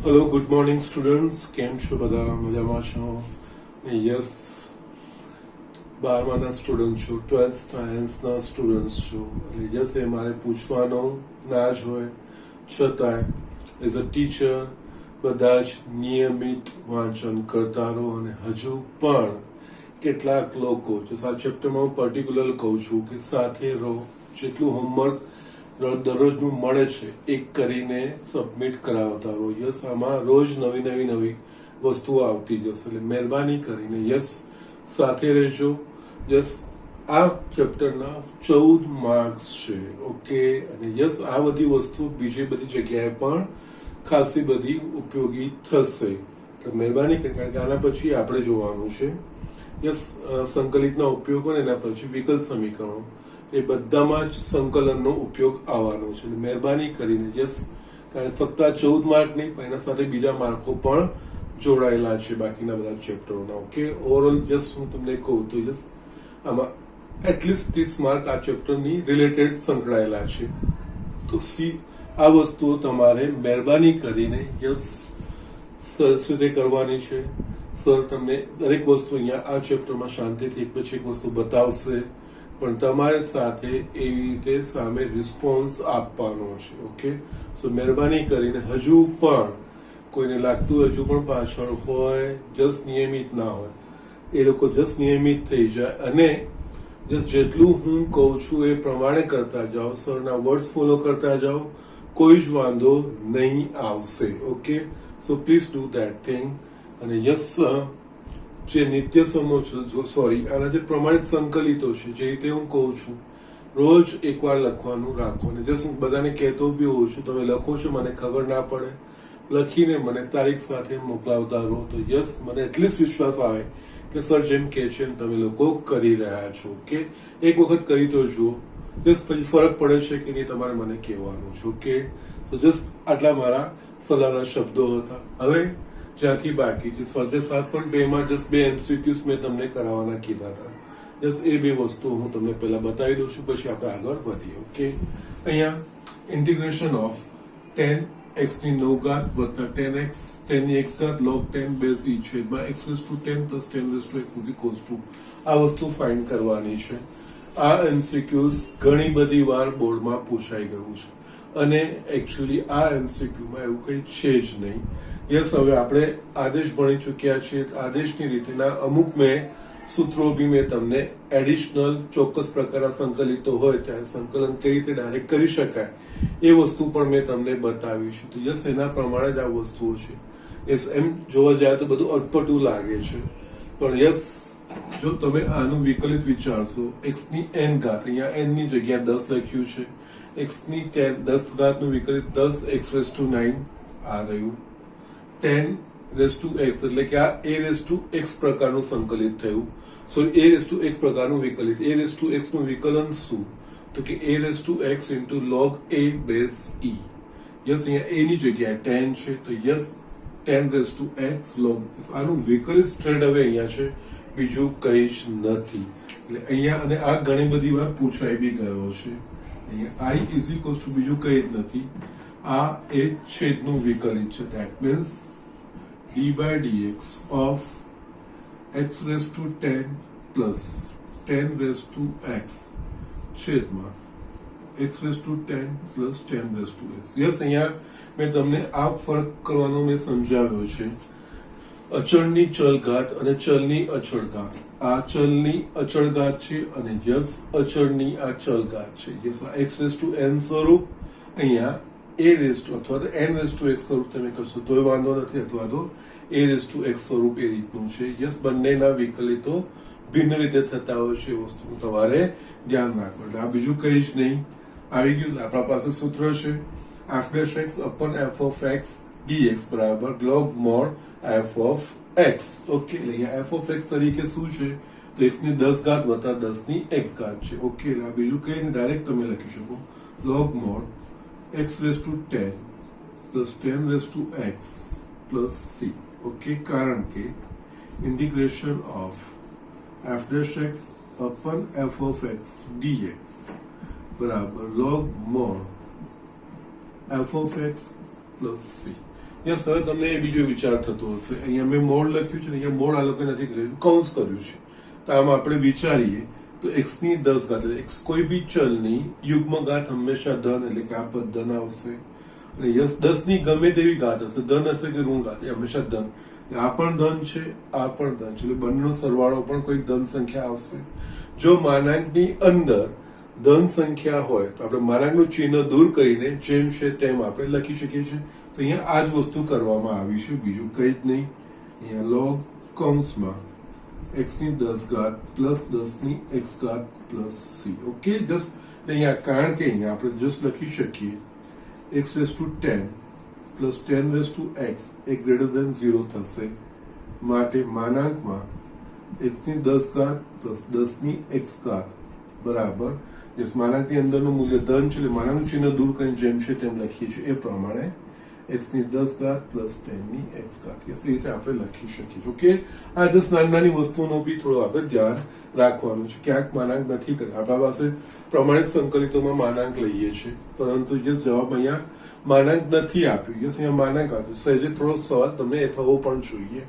Hello good morning students, કેમ છો બધા? મજામાં છો? યસ, 12માના સ્ટુડન્ટ છો, 12th સાયન્સના સ્ટુડન્ટ્સ છો. એટલે યસ, એ મારે પૂછવાનો ના જ હોય, છતાંય એઝ અ ટીચર બધા જ નિયમિત વાંચન કરતા રહો. અને હજુ પણ કેટલાક લોકો આ ચેપ્ટરમાં હું પર્ટિક્યુલર કહું છું કે સાથે રહો, જેટલું હોમવર્ક દરરોજનું મળે છે એક કરીને સબમિટ કરાવતા રહો. યસ, આમાં રોજ નવી વસ્તુઓ આવતી જશે, એટલે મહેરબાની કરીને યસ સાથે રહેજો. યસ, આ ચેપ્ટરના 14 માર્ક્સ છે. ઓકે, અને યસ, આ બધી વસ્તુ બીજી બધી જગ્યાએ પણ ખાસી બધી ઉપયોગી થશે. તો મહેરબાની કરીને, કારણ કે આના પછી આપણે જોવાનું છે યસ સંકલિતના ઉપયોગો અને એના પછી વિકલ્પ સમીકરણો, એ બધામાં જ સંકલનનો ઉપયોગ આવવાનો છે. મહેરબાની કરીને યસ, કારણ ફક્ત આ 14 માર્ક નહીં પણ એના સાથે બીજા માર્કો પણ જોડાયેલા છે બાકીના બધા ચેપ્ટરોના. ઓકે, ઓવરઓલ યસ હું તમને કહું તો યસ આમાં એટલીસ્ટ 30 માર્ક આ ચેપ્ટરની રિલેટેડ સંકળાયેલા છે. તો આ વસ્તુઓ તમારે મહેરબાની કરીને યસ સરસ રીતે કરવાની છે. સર તમને દરેક વસ્તુ અહીંયા આ ચેપ્ટરમાં શાંતિથી એક પછી એક વસ્તુ બતાવશે, પણ તમારે સાથે એવી રીતે સામે રિસ્પોન્સ આપવાનો છે. ઓકે, સો મહેરબાની કરીને હજુ પણ કોઈને લાગતું હજુ પણ પાછળ હોય, જસ્ટ નિયમિત ના હોય, એ લોકો જસ્ટ નિયમિત થઈ જાય અને જસ્ટ જેટલું હું કહું છું એ પ્રમાણે કરતા જાઓ, સરના વર્ડ્સ ફોલો કરતા જાઓ, કોઈ જ વાંધો નહીં આવશે. Okay, so please do that thing. અને યસ, જે નિત્ય સમો છે, આના જે પ્રમાણિત સંકલિતો છે, જે રીતે હું કહું છું રોજ એકવાર લખવાનું રાખો. અને જસ્ટ હું બધાને કહેતો બી હોઉં છું, તમે લખો છો મને ખબર ના પડે, લખીને મને તારીખ સાથે મોકલાવતા રહો, તો યસ મને એટલીસ્ટ વિશ્વાસ આવે કે સર જેમ કહે છે તમે લોકો કરી રહ્યા છો. ઓકે, એક વખત કરી તો જુઓ, જસ્ટ પછી ફરક પડે છે કે નહીં તમારે મને કહેવાનું છે. ઓકે, સો જસ્ટ આટલા મારા સલાહના શબ્દો હતા. હવે જ્યાંથી બાકી છે સ્વાધ્યાય 7.2 માં જસ્ટ 2 MCQs મેં તમને કરાવવાના કીધા હતા. જસ્ટ એ 2 વસ્તુઓ હું તમને પહેલા બતાવી દઉં છું, પછી આપણે આગળ વધીએ. ઓકે, અહીંયા ઇન્ટિગ્રેશન ઓફ 10x ની 9 ઘાત વત્તા 10x 10 ની x ઘાત log 10 બેઝ e છેદમાં x raised to 10 plus 10 raised to x is equals to આ વસ્તુ ફાઇન્ડ કરવાની છે. આ MCQs ઘણી બધી વાર બોર્ડમાં પૂછાઈ ગયું છે અને એકચ્યુઅલી આ MCQમાં એવું કંઈ છે જ નહીં. યસ, હવે આપણે આદેશ ભણી ચૂક્યા છીએ, આદેશની રીતેના અમુક મેં સૂત્રો બી મેં તમને એડિશનલ ચોક્કસ પ્રકારના સંકલિતો હોય ત્યારે સંકલન કઈ રીતે ડાયરેક્ટ કરી શકાય એ વસ્તુ પણ મેં તમને બતાવી છે. તો યસ, એના પ્રમાણે જ આ વસ્તુઓ છે. યસ, એમ જોવા જાય તો બધું અટપટું લાગે છે, પણ યસ જો તમે આનું વિકલિત વિચારશો, x ની n ઘાત, અહીંયા n ની જગ્યા 10 લખ્યું છે, x ની 10 ઘાતનું વિકલિત 10x raised to 9 આ રહ્યું, 10 raised to x એટલે કે આ a raised to x પ્રકારનું સંકલિત થયું. Sorry, a raised to x પ્રકારનું વિકલિત. a raised to x નું વિકલન શું? તો કે a raised to x into log a base e. Yes, અહીંયા a ની જગ્યાએ 10 છે, તો yes 10 raised to x log. આનું વિકલિત સ્ટ્રેટ હવે અહીંયા છે, બીજું કંઈ જ નથી. એટલે અહીંયા અને આ ઘણી બધી વાર પૂછાઈ બી ગયો છે. અહીંયા i is equals to બીજું કંઈ જ નથી, આ એ છેદનું વિકલિત છે. That means d by dx of x raised to 10 plus 10 raised to x છેદમાં x raised to 10 plus 10 raised to x. Yes, અહીંયા મેં તમને આ ફરક કરવાનો મેં સમજાવ્યો છે. અચળની ચલ ઘાત અને ચલની અચળ ઘાત. આ ચલની અચળ ઘાત છે અને યસ અચળની આ ચલ ઘાત છે. યસ, આ x raised to n સ્વરૂપ, અહીંયા a raised to અથવા તો n raised to x સ્વરૂપ તમે કરશો તોય વાંધો નથી, અથવા તો a raised to x સ્વરૂપ એ રીતનું છે. યસ, બંનેના વિકલિતો ભિન્ન રીતે થતા હોય છે, એ વસ્તુનું તમારે ધ્યાન રાખવાનું. આ બીજું કંઈ જ નહીં. આવી ગયું, આપણા પાસે સૂત્ર છે f dash x upon f of x dx બરાબર log mod f of x. Okay, એટલે અહીંયા f of x તરીકે શું છે તો x ની 10 ઘાત વત્તા 10 ની x ઘાત છે. ઓકે, એટલે આ બીજું કંઈ નહીં, ડાયરેક્ટ તમે લખી શકો log mod x raised to 10 plus 10 raised to x plus c. Okay, કારણ કે integration of f dash x upon f of x dx બરાબર log mod f of x plus c. Yes, હવે તમને એ બીજો વિચાર થતો હશે, અહીંયા મેં મોડ લખ્યું છે ને અહીંયા મોડ આ લોકો નથી કર્યું, કૌંસ કર્યું છે. તો આમ આપણે વિચારીએ તો x ની 10 ઘાત એટલે x કોઈ બી ચલની યુગ્મ ઘાત હંમેશા ધન, એટલે કે આ પદ ધન આવશે. અને યસ 10 ની ગમે તેવી ઘાત હશે, ધન હશે કે ઋણ ઘાત, એ હંમેશા ધન. આ પણ ધન છે, આ પણ ધન છે, એટલે બંનેનો સરવાળો પણ કોઈ ધન સંખ્યા આવશે. જો માનાંકની અંદર ધન સંખ્યા હોય તો આપણે માનાંકનું ચિહ્ન દૂર કરીને જેમ છે તેમ આપણે લખી શકીએ છીએ. તો અહીંયા આ જ વસ્તુ કરવામાં આવી છે, બીજું કંઈ જ નહીં. અહીંયા લોગ કૌંસમાં x ની 10 ઘાત પ્લસ 10 ની x ઘાત પ્લસ c. ઓકે, જસ્ટ અહીંયા કારણ કે અહીંયા આપણે જસ્ટ લખી શકીએ x raise to 10 plus 10 raise to x એ ગ્રેટર ધેન 0 થશે. માટે માનાંકમાં x ની 10 ઘાત પ્લસ 10 ની x ઘાત બરાબર માનાંકની અંદરનું મૂલ્ય ધન છે એટલે માનાંકનું ચિહ્ન દૂર કરીને જેમ છે તેમ લખીએ છીએ એ પ્રમાણે x ની 10 ઘાત પ્લસ 10 ની x ઘાત. એ રીતે આપણે લખી શકીએ. ઓકે, આ 10 નાની નાની વસ્તુઓનો બી થોડું આપણે ધ્યાન રાખવાનું છે. ક્યાંક માનાંક નથી કરતા, આપણા પાસે પ્રમાણિત સંકલિતોમાં માનાંક લઈએ છીએ, પરંતુ યસ જવાબ અહીંયા માનાંક નથી આપ્યું. યસ અહીંયા માનાંક આપ્યું. સહેજે થોડો સવાલ તમને એ થવો પણ જોઈએ.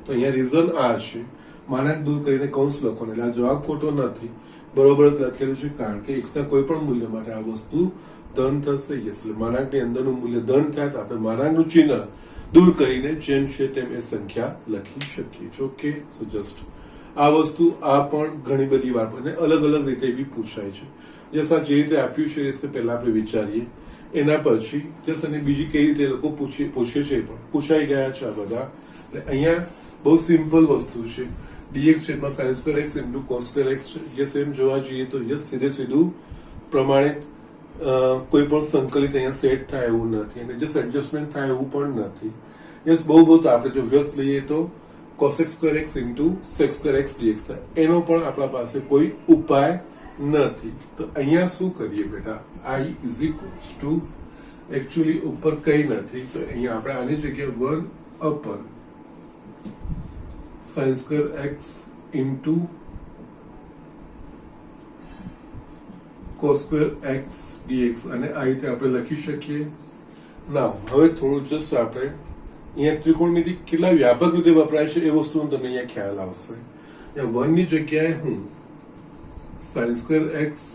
તો અહીંયા રીઝન આ છે, માનાંક દૂર કરીને કૌંસ લખવાનું, એટલે આ જવાબ ખોટો નથી, બરોબર જ લખેલું છે. કારણ કે x ના કોઈ પણ મૂલ્ય માટે આ વસ્તુ ધન થશે. યસ, એટલે માનાંકની અંદરનું મૂલ્ય ધન થાય તો આપણે માનાંકનું ચિહ્ન દૂર કરીને જેમ છે તેમ એ સંખ્યા લખી શકીએ છીએ. ઓકે, સો જસ્ટ આ વસ્તુ આ પણ ઘણી બધી વાર અને અલગ અલગ રીતે બી પૂછાય છે. યસ, આ જે રીતે આપ્યું છે એ રીતે પહેલા આપણે વિચારીએ, એના પછી યસ અને બીજી કઈ રીતે લોકો પૂછે છે પણ પૂછાઈ ગયા છે આ બધા. એટલે અહીંયા બહુ સિમ્પલ વસ્તુ છે, dx છેદમાં sin square x into cos square x છે. યસ, એમ જોવા જઈએ તો યસ સીધે સીધું પ્રમાણિત કોઈ પણ સંકલિત અહીંયા સેટ થાય એવું નથી અને જસ્ટ એડજસ્ટમેન્ટ થાય એવું પણ નથી. યસ, બહુ તો આપણે જો વ્યસ્ત લઈએ તો cos square x into sec square x dx થાય, એનો પણ આપણા પાસે કોઈ ઉપાય નથી. તો અહીંયા શું કરીએ બેટા, i is equals to actually ઉપર કઈ નથી, તો અહીંયા આપણે આની જગ્યાએ 1 અપન sin square x into cos square x dx અને આ રીતે આપણે લખી શકીએ. નાઉ હવે થોડું જસ્ટ આપણે અહીંયા ત્રિકોણમિતિ કેટલા વ્યાપક રીતે વપરાય છે એ વસ્તુનો તમને અહીંયા ખ્યાલ આવશે. અહીંયા 1 ની જગ્યાએ હું sin square x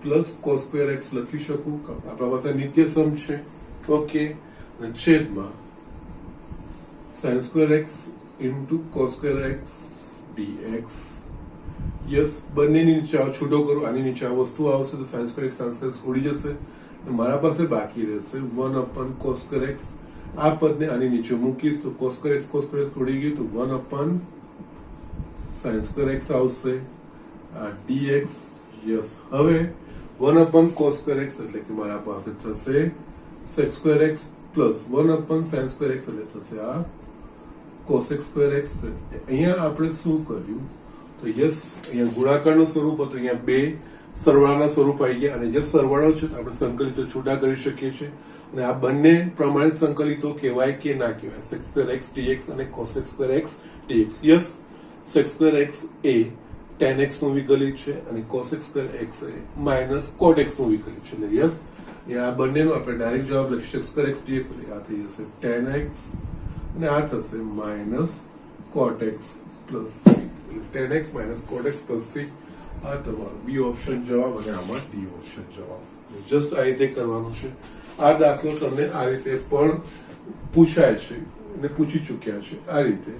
plus cos square x લખી શકું, આપણા પાસે નિત્ય સમ છે. ઓકે, અને છેદમાં sin square x into cos square x dx. Yes, બંનેની નીચે છૂટો કરો, આની નીચે આ વસ્તુ આવશે તો sin સ્ક્વેર x ઉડી જશે. મારા પાસે બાકી રહેશે 1 અપન cos સ્ક્વેર x. આ પદને આની નીચે મૂકીશ તો cos સ્ક્વેર x ઉડી ગયું તો 1 અપન sin સ્ક્વેર x આવશે, આ dx. યસ, હવે 1 અપન cos સ્ક્વેર x એટલે કે મારા પાસે થશે sec square x plus 1 અપન sin square x એટલે થશે આ cos સ્ક્વેર x. અહીંયા આપણે શું કર્યું તો યસ, અહીંયા ગુણાકારનું સ્વરૂપ હતું, અહીંયા બે સરવાળાના સ્વરૂપ આવી ગયા અને યસ સરવાળો છે તો આપણે સંકલિતો છૂટા કરી શકીએ છીએ અને આ બંને પ્રમાણિત સંકલિતો કહેવાય કે ના કહેવાય, sec સ્ક્વેર x dx અને cos square x dx. Yes, sec square x એ tan x નું વિકલિત છે અને cos સ્ક્વેર x એ માઇનસ cot x નું વિકલિત છે. એટલે યસ, આ બંનેનો આપણે ડાયરેક્ટ જવાબ લખી sec સ્ક્વેર x dx એટલે આ થઈ જશે tan x અને આ થશે minus cot x plus c. tan x minus cot x plus c આ તમારો બી ઓપ્શન જવાબ અને આમાં ડી ઓપ્શન જવાબ. જસ્ટ આ રીતે કરવાનું છે. આ દાખલો તમને આ રીતે પણ પૂછાય છે અને પૂછી ચૂક્યા છે. આ રીતે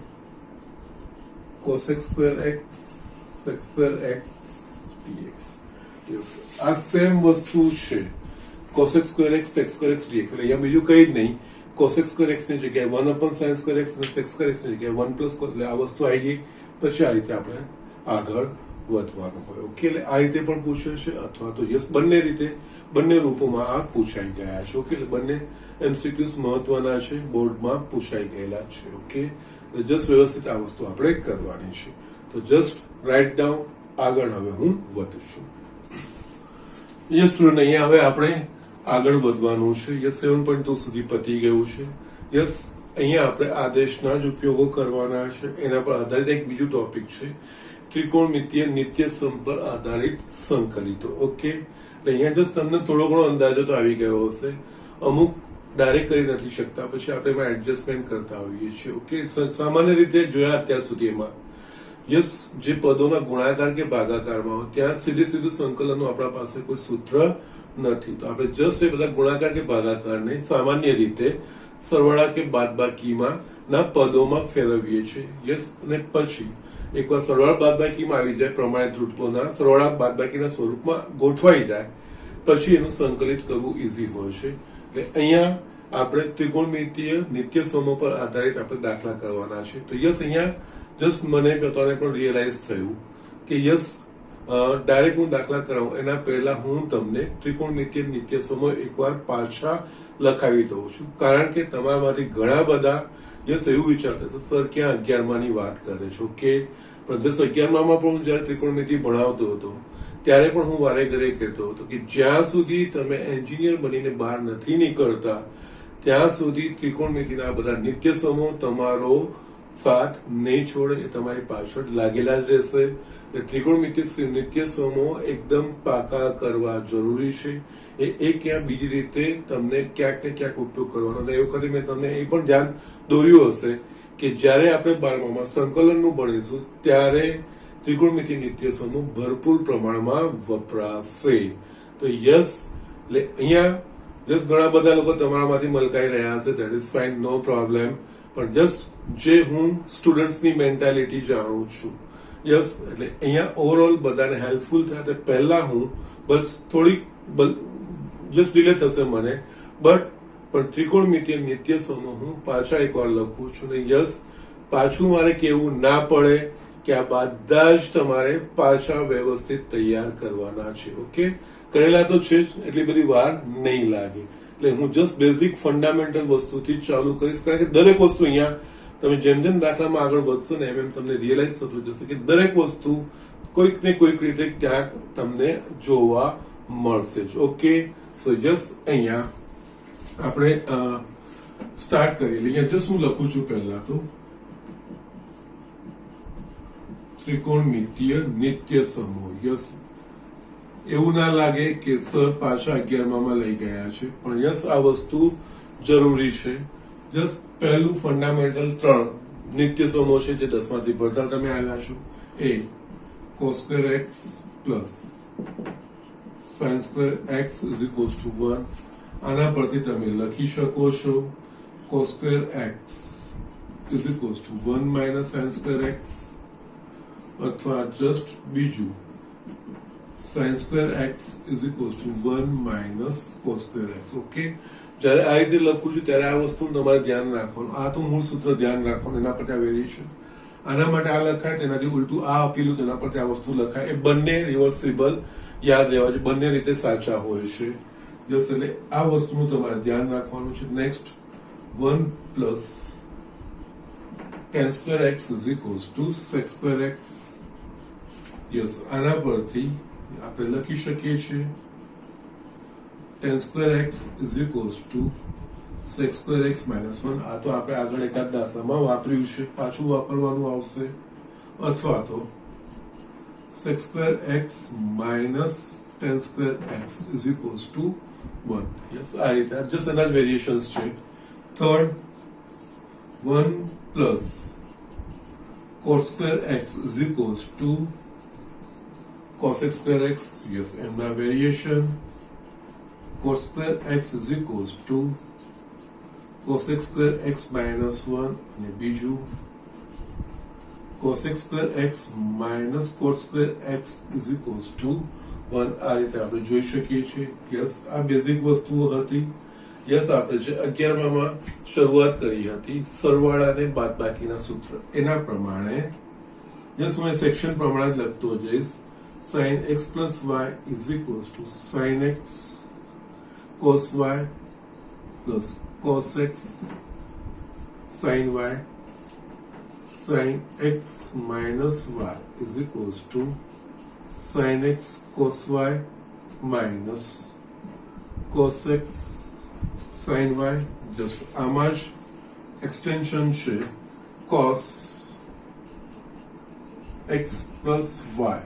cos square x sec square x dx. આ સેમ વસ્તુ છે, cos square x sec square x dx. એટલે અહીંયા બીજું કઈ જ નહીં, cos સ્ક્વેર x ની જગ્યાએ 1 અપન sin સ્ક્વેર x અને sec સ્ક્વેર x ની જગ્યાએ 1 પ્લસ cos. એટલે આ વસ્તુ આવી ગઈ. પછી આ રીતે આપણે આગળ વધવાનું હોય. ઓકે, એટલે આ રીતે પણ પૂછે છે અથવા તો યસ બંને રીતે બંને રૂપોમાં આ પૂછાઈ ગયા છે. ઓકે, એટલે બંને એમસીક્યુઝ મહત્વના છે, બોર્ડમાં પૂછાઈ ગયેલા છે. ઓકે, જસ્ટ વ્યવસ્થિત આ વસ્તુ આપણે કરવાની છે. તો જસ્ટ રાઇટ ડાઉન. આગળ હવે હું વધું છું. યસ સ્ટુડન્ટ, અહીંયા હવે આપણે આગળ વધવાનું છે. યસ, 7.2 સુધી પતી ગયું છે. યસ, અહીંયા આપણે આદેશના જ ઉપયોગો કરવાના છે. એના પર આધારિત એક બીજું ટોપિક છે, ત્રિકોણમિતીય નિત્ય સમ પર આધારિત સંકલિતો. ઓકે, અહીંયા જસ્ટ તમને થોડો ઘણો અંદાજો તો આવી ગયો હશે. અમુક ડાયરેક્ટ કરી નથી શકતા, પછી આપણે એમાં એડજસ્ટમેન્ટ કરતા હોઈએ છીએ. ઓકે, સામાન્ય રીતે જોયા અત્યાર સુધી એમાં યસ જે પદોમાં ગુણાકાર કે ભાગાકારમાં હોય ત્યાં સીધું સંકલનનું આપણા પાસે કોઈ સૂત્ર નથી. તો આપણે જસ્ટ એ બધા ગુણાકાર કે ભાગાકારને સામાન્ય રીતે સરવાળા કે બાદબાકીમાં ના પદોમાં ફેરવીએ છીએ. યસ, અને પછી એકવાર સરવાળા બાદબાકીમાં આવી જાય, પ્રમાણિત રૂપોના સરવાળા બાદબાકીના સ્વરૂપમાં ગોઠવાઈ જાય પછી એનું સંકલિત કરવું ઈઝી હોય છે. એટલે અહીંયા આપણે ત્રિકોણમિતીય નિત્ય સમૂહ પર આધારિત આપણે દાખલા કરવાના છે. તો યસ, અહીંયા જસ્ટ મને પોતાને પણ રિયલાઇઝ થયું કે યસ ડાયરેક્ટ હું દાખલા કરાવું એના પહેલા હું તમને ત્રિકોણમિતીય નિત્ય સમૂહ એકવાર પાછા લખાવી દઉં છું, કારણ કે તમારામાંથી ઘણા બધા યસ એવું વિચારતા હતા સર ક્યાં 11માં ની વાત કરે છે. ઓકે, પણ 11માં પણ હું જયારે ત્રિકોણમિતિ ભણાવતો હતો ત્યારે પણ હું વારે ઘરે કહેતો હતો કે જ્યાં સુધી તમે એન્જિનિયર બનીને બહાર નથી નીકળતા ત્યાં સુધી ત્રિકોણમિતિના બધા નિત્ય સમૂહ તમારો સાથ નહીં છોડે, એ તમારી પાછળ લાગેલા જ રહેશે. ત્રિકોણમિતિ નિત્ય સમૂહ એકદમ પાકા કરવા જરૂરી છે. એ ક્યાં બીજી રીતે તમને ક્યાંક ને ક્યાંક ઉપયોગ કરવાનો. એ વખતે મેં તમને એ પણ ધ્યાન દોર્યું હશે કે જ્યારે આપણે 12માં સંકલનનું ભણીશું ત્યારે ત્રિકોણમિતિ નિત્ય સમૂહ ભરપૂર પ્રમાણમાં વપરાશે. તો યસ, એટલે અહીંયા જસ્ટ ઘણા બધા લોકો તમારામાંથી મલકાઈ રહ્યા હશે, that is fine, no problem. પણ જસ્ટ જે હું સ્ટુડન્ટ્સની મેન્ટાલિટી જાણું છું, યસ, એટલે અહીંયા ઓવરઓલ બધાને હેલ્પફુલ થાય તે પહેલા હું બસ થોડીક જસ્ટ ડિલે થશે મને, બટ પણ ત્રિકોણમિતિય નિત્ય સમૂહ હું પાછા એકવાર લખું છું ને યસ, પાછું મારે કેવું ના પડે કે આ બધા જ તમારે પાછા વ્યવસ્થિત તૈયાર કરવાના છે. ઓકે, કરેલા તો છે જ, એટલી બધી વાર નહીં લાગે. એટલે હું જસ્ટ બેઝિક ફંડામેન્ટલ વસ્તુથી જ ચાલુ કરીશ, કારણ કે દરેક વસ્તુ અહીંયા તમે જેમ જેમ દાખલામાં આગળ વધશો ને એમ તમને રિયલાઇઝ થતું જશે કે દરેક વસ્તુ કોઈક ને કોઈક રીતે ક્યાંક તમને જોવા મળશે જ. ઓકે, સો યસ, અહીંયા આપણે સ્ટાર્ટ કરીએ. અહીંયા જસ્ટ હું લખું છું પહેલા તો ત્રિકોણમિતીય નિત્ય સમૂહ. યસ, એવું ના લાગે કે સર પાછા 11માં લઈ ગયા છે, પણ યસ આ વસ્તુ જરૂરી છે. જસ્ટ પહેલું ફંડામેન્ટલ 3 નિત્ય સમૂહ છે જે 10માંથી ભણતા તમે આવ્યા છો. એ cos² x plus sin² x is equals to 1. આના પરથી તમે લખી શકો છો cos² x is equals to 1 minus sin² x, અથવા જસ્ટ બીજું sin² x is equals to 1 minus cos² x. Okay, જ્યારે આ રીતે લખું છું ત્યારે આ વસ્તુ તમારે ધ્યાન રાખવાનું. આ તો મૂળ સૂત્ર ધ્યાન રાખવાનું, એના પરથી આ વેરિએશન, આના માટે આ લખાય તેનાથી ઉલટું આ આપેલું તેના પરથી આ વસ્તુ લખાય. એ બંને રિવર્સિબલ યાદ રહેવા જોઈએ, બંને રીતે સાચા હોય છે. યસ, એટલે આ વસ્તુનું તમારે ધ્યાન રાખવાનું છે. Next 1 plus tan² x is equals to sec² x. Yes, આના પરથી આપણે લખી શકીએ છીએ tan² x is equals to sec² x minus 1. આ તો આપણે આગળ એકાદ દાખલામાં વાપર્યું છે, પાછું વાપરવાનું આવશે. અથવા તો sec² x minus tan² x is equals to 1. Yes, આ રીતે જસ્ટ એના જ વેરિએશન્સ છે. Third 1 plus cos² x is equals to cosec² x. Yes, એમના variation cos² x is equals to cosec² x minus 1 અને બીજું cosec² x minus cos² x is equals to 1. આ રીતે આપણે જોઈ શકીએ છીએ. યસ, આ બેઝિક વસ્તુઓ હતી. યસ, આપણે જે 11માં શરૂઆત કરી હતી સરવાળા અને બાદબાકીના સૂત્ર, એના પ્રમાણે યસ હું સેક્શન પ્રમાણે લખતો જઈશ. sin x plus y is equals to sin x cos y plus cos x sin y. Sin x minus y is equals to sin x cos y minus cos x sin y. just આમાં જ extension છે cos x plus y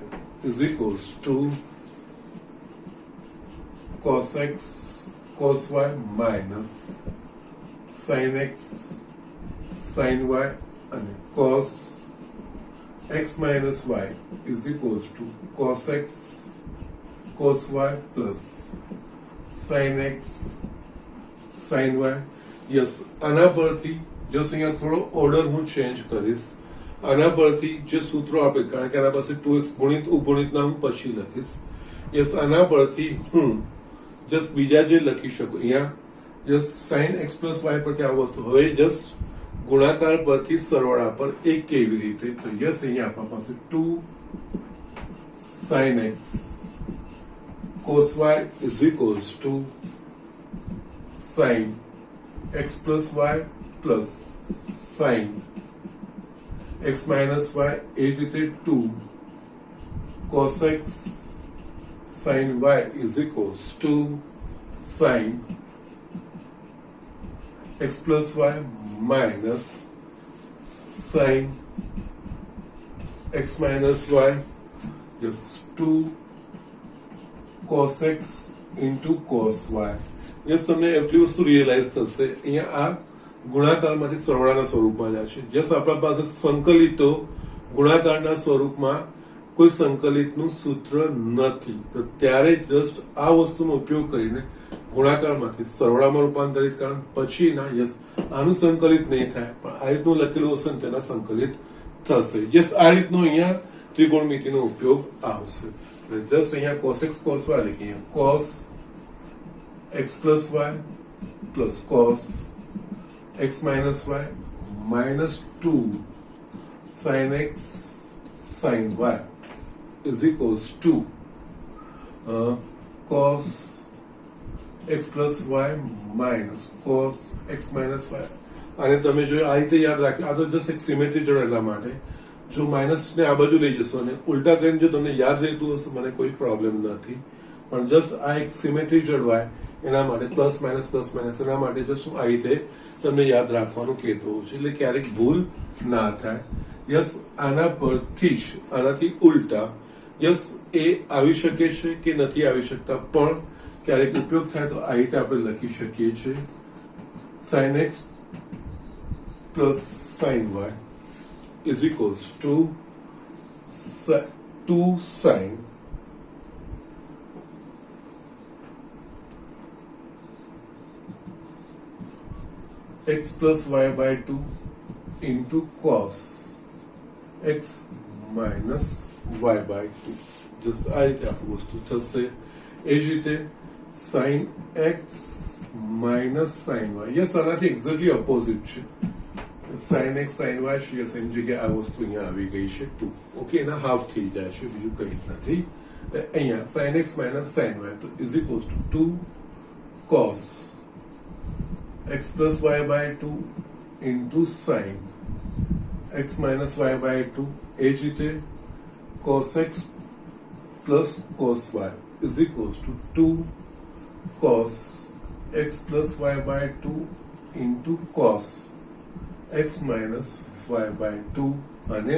is equals to cos x cos y minus sin x sin y અને cos x minus y is equals to cos x cos y plus sin x sin y. Yes, આના પરથી just અહીંયા થોડો order હું change કરીશ. આના પરથી જે સૂત્રો આપે, કારણ કે આના પાસે 2x ગુણિત ઉપગુણિતના હું પછી લખીશ. યસ, આના પરથી હું જસ્ટ બીજા જે લખી શકું અહીંયા just sin x plus y પરથી આ વસ્તુ. હવે જસ્ટ ગુણાકાર પરથી સરવાળા પર એક કેવી રીતે? તો યસ, અહીંયા આપણા પાસે 2 sin x cos y is equals to sin x plus y plus sin x minus y એ જ રીતે 2 cos x sin y is equals to sin x plus y minus sin x minus y. Yes, 2 cos x into cos y. Yes, તમને એટલી વસ્તુ realise થશે. અહીંયા આ ગુણાકારમાંથી સરવાળાના સ્વરૂપમાં જાય છે. જસ્ટ આપણા પાસે સંકલિતો ગુણાકારના સ્વરૂપમાં કોઈ સંકલિતનું સૂત્ર નથી, તો ત્યારે જસ્ટ આ વસ્તુનો ઉપયોગ કરીને ગુણાકારમાંથી સરવાળામાં રૂપાંતરિત કારણ પછીના યસ આનું સંકલિત નહીં થાય, પણ આ રીતનું લખેલું હશે ને તેના સંકલિત થશે. યસ, આ રીતનો અહીંયા ત્રિકોણમિતિનો ઉપયોગ આવશે. જસ્ટ અહીંયા cos x cos y લખીએ. cos x plus y plus cos x minus y minus 2 sin x sin y is equals to cos x plus y minus cos x minus y. અને તમે જો આ રીતે યાદ રાખ્યું, આ તો જસ્ટ એક સિમેટ્રી જોડે એટલા માટે. જો માઇનસ ને આ બાજુ લઈ જશો અને ઉલટા કરીને જો તમને યાદ રહેતું હશે મને કોઈ પ્રોબ્લેમ નથી, પણ જસ્ટ આ એક સિમેટ્રી જળવાય એના માટે પ્લસ માઇનસ એના માટે જસ્ટ હું આ રીતે તમને યાદ રાખવાનું કહેતો હોઉં છું, એટલે ક્યારેક ભૂલ ના થાય. યસ, આના પરથી જ આનાથી ઉલટા યસ એ આવી શકે છે કે નથી આવી શકતા, પણ ક્યારેક ઉપયોગ થાય તો આ રીતે આપણે લખી શકીએ છીએ. sin x plus sin y is equals to 2 sin x plus y by 2 into cos x minus y by 2. Just આ રીતે આપણું વસ્તુ થશે. એ જ રીતે sin x minus sin y. Yes, આનાથી એક્ઝેક્ટલી ઓપોઝિટ છે. sin x sin y છે, યસ એની જગ્યાએ આ વસ્તુ અહીંયા આવી ગઈ છે 2. ઓકે, એના હાફ થઈ જાય છે, બીજું કંઈ નથી. અહીંયા sin x minus sin y તો is equals to 2 cos x plus y by 2 into sin x minus y by 2. એ જ રીતે cos x plus cos y is equals to 2 cos x plus y by 2 into cos x minus y by 2 અને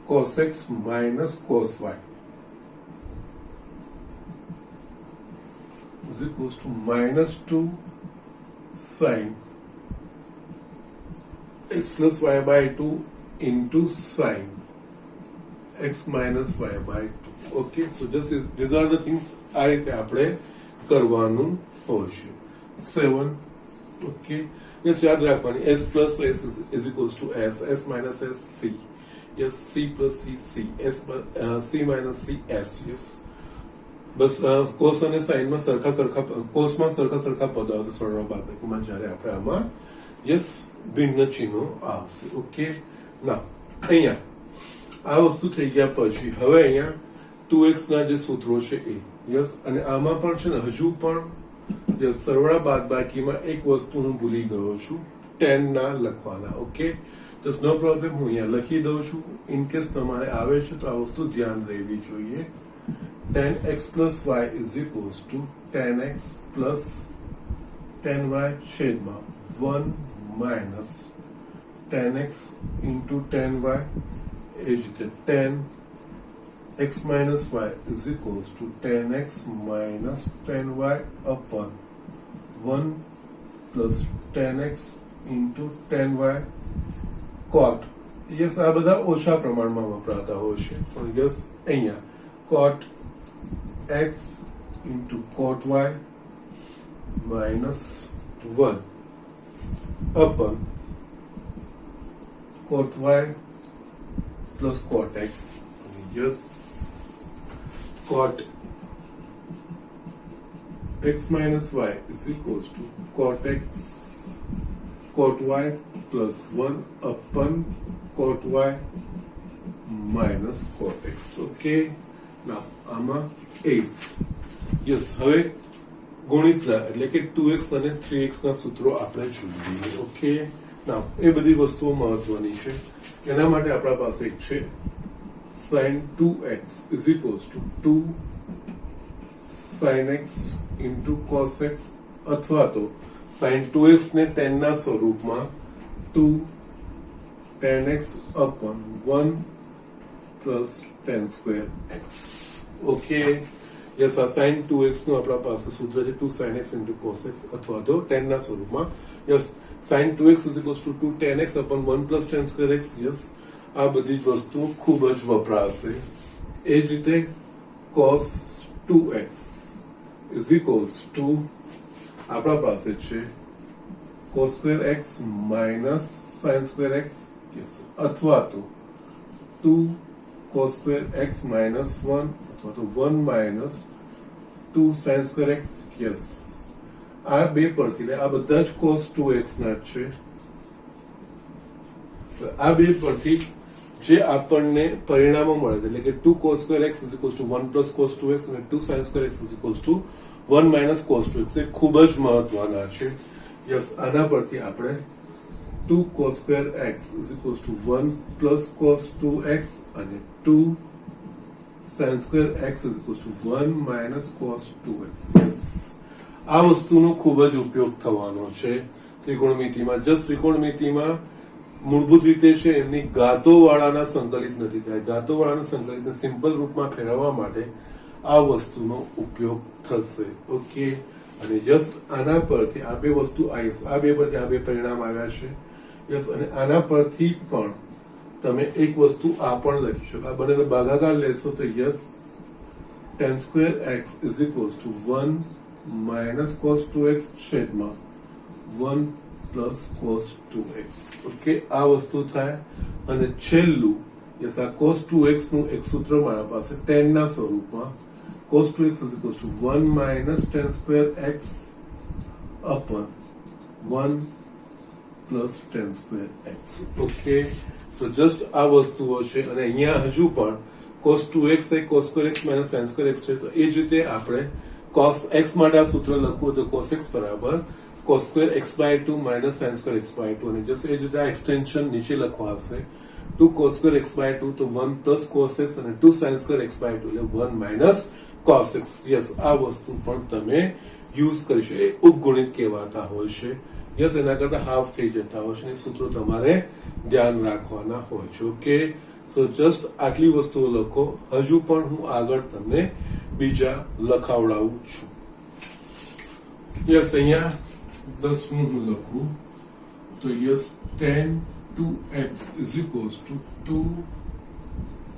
cos x minus cos y is equals to minus 2 sin x plus y by 2 into sin x minus y by 2. Okay, so just these are the things આ રીતે આપણે કરવાનું હોય. 7. Okay, yes, યાદ રાખવાની s plus s is equals to s, s minus s c, yes, c plus c c, s c minus c s. yes, bus cos અને સાઇનમાં કોસમાં સરખા પદો આવશે સરળ બાદબાકીમાં, જ્યારે આપણે આમાં યસ ભિન્ન ચિહ્નો આવશે. ઓકે, ના અહીંયા આ વસ્તુ થઈ ગયા પછી હવે અહીંયા 2x ના જે સૂત્રો છે એ યસ, અને આમાં પણ છે ને હજુ પણ યસ સરવાળા બાદબાકીમાં એક વસ્તુ હું ભૂલી ગયો છું, 10 ના લખવાના. ઓકે, જસ્ટ નો પ્રોબ્લેમ, હું અહીંયા લખી દઉં છું. ઇન કેસ તમારે આવે છે તો આ વસ્તુ ધ્યાન રહેવી જોઈએ. 10x plus y is equals to 10x plus 10y છેદમાં 1 minus 10x into 10y. એ જ રીતે 10x minus y is equals to 10x minus 10y upon 1 plus 10x into 10y cot. Yes, આ બધા ઓછા પ્રમાણમાં વપરાતા હોય છે, પણ યસ અહીંયા cot x into cot y minus 1 upon cot y plus cot x. Yes, cot x minus y is equals to cot x cot y plus 1 upon cot y minus cot x. Okay, now આમાં 8. Yes, હવે ગુણિતરા એટલે કે 2x અને 3x ના સૂત્રો આપણે જોઈએ. Okay, નાઉ એ બધી વસ્તુઓ મહત્વની છે. એના માટે આપણા પાસે એક છે sin 2x is equals to 2 sin x into cos x, અથવા તો sin 2x ને 10 ના સ્વરૂપમાં 2 tan x upon 1 plus tan square x. Okay, yes, આ sin 2x નું આપણા પાસે સૂત્ર છે 2 sin x into cos x, અથવા તો 10 ના સ્વરૂપમાં. Yes, sin 2x is equals to 2 tan x upon 1 plus tan square x. Yes, આ બધી જ વસ્તુ ખૂબ જ વપરાશે. એ જ રીતે cos 2x is equals to આપણા પાસે છે cos square x minus sin square x. Yes, અથવા તો 2 cos square x minus 1, અથવા તો 1 minus 2 sin square x. Yes, આ બે પરથી આ બધા જ cos 2x ના જ છે. આ બે પરથી જે આપણને પરિણામો મળે છે એટલે કે 2 cos square x is equals to 1 plus cos 2x અને 2 sin square x is equals to 1 minus cos 2x એ ખૂબ જ મહત્વના છે. યસ, આના પરથી આપણે 2 cos square x is equals to 1 plus cos 2x અને 2 sin square x is equals to 1 minus cos 2x. Yes, આ વસ્તુનો ખૂબ જ ઉપયોગ થવાનો છે ત્રિકોણમિતિમાં. જસ્ટ ત્રિકોણમિતિમાં મૂળભૂત રીતે છે એમની ઘાતોવાળાના સંકલિત નથી થાય. ઘાતોવાળાના સંકલિતને સિમ્પલ રૂપમાં ફેરવવા માટે આ વસ્તુનો ઉપયોગ થશે. ઓકે, અને જસ્ટ આના પરથી આ બે વસ્તુ આવી, આ બે પરથી આ બે પરિણામ આવ્યા છે. યસ, અને આના પરથી પણ તમે એક વસ્તુ આ પણ લખી શકો. આ બંનેનો ભાગાકાર લેશો તો yes tan square x is equals to 1 minus cos 2x છેદમાં 1 plus cos 2x. ઓકે, આ વસ્તુ થાય. અને છેલ્લું યસ, આ cos 2x નું એક સૂત્ર મારા પાસે tan ના સ્વરૂપમાં cos 2x is equals to 1 minus tan square x upon 1 plus tan square x. Okay, so just આ વસ્તુઓ છે. અને અહીંયા હજુ પણ cos 2x એ cos square x minus sin square x છે. તો એ જ રીતે આપણે cos x માટે આ સૂત્ર લખવું તો cos x બરાબર cos square x by 2 minus sin square x by 2, અને જસ્ટ એ જ રીતે આ એક્સટેન્શન નીચે લખવા હશે 2 cos square x by 2 તો 1 plus cos x અને 2 sin square x by 2 એટલે 1 minus cos x. યસ, આ વસ્તુ પણ તમે યુઝ કરી શકો. એ ઉપગુણિત કહેવાતા હોય છે. યસ, એના કરતા હાફ થઈ જતા હોય છે. એ સૂત્રો તમારે ધ્યાન રાખવાના હોય છે. ઓકે, સો જસ્ટ આટલી વસ્તુઓ લખો. હજુ પણ હું આગળ તમને બીજા લખાવડાવું છું. યસ, અહીંયા 10મું હું લખું તો yes tan 2x is equals to 2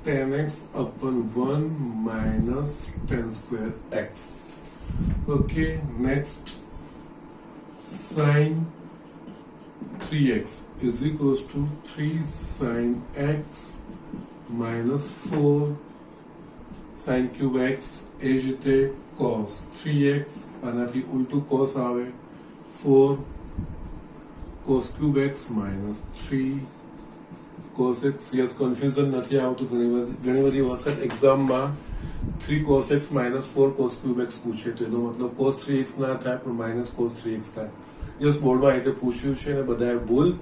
tan x upon 1 minus tan square x. Okay, next sin 3x is equals to 3 sin x minus 4 sin cube x. એ જ રીતે cos 3x આનાથી ઉલટું cos આવે 4 cos cube x minus 3 cos x. Yes, confusion નથી આવતું. ઘણી બધી વખત એક્ઝામમાં 3 cos x minus 4 cos cube x પૂછે તો એનો મતલબ cos 3x ના થાય પણ minus cos 3x થાય. યસ, બોર્ડમાં આ રીતે પૂછ્યું છે અને બધાએ ભૂલ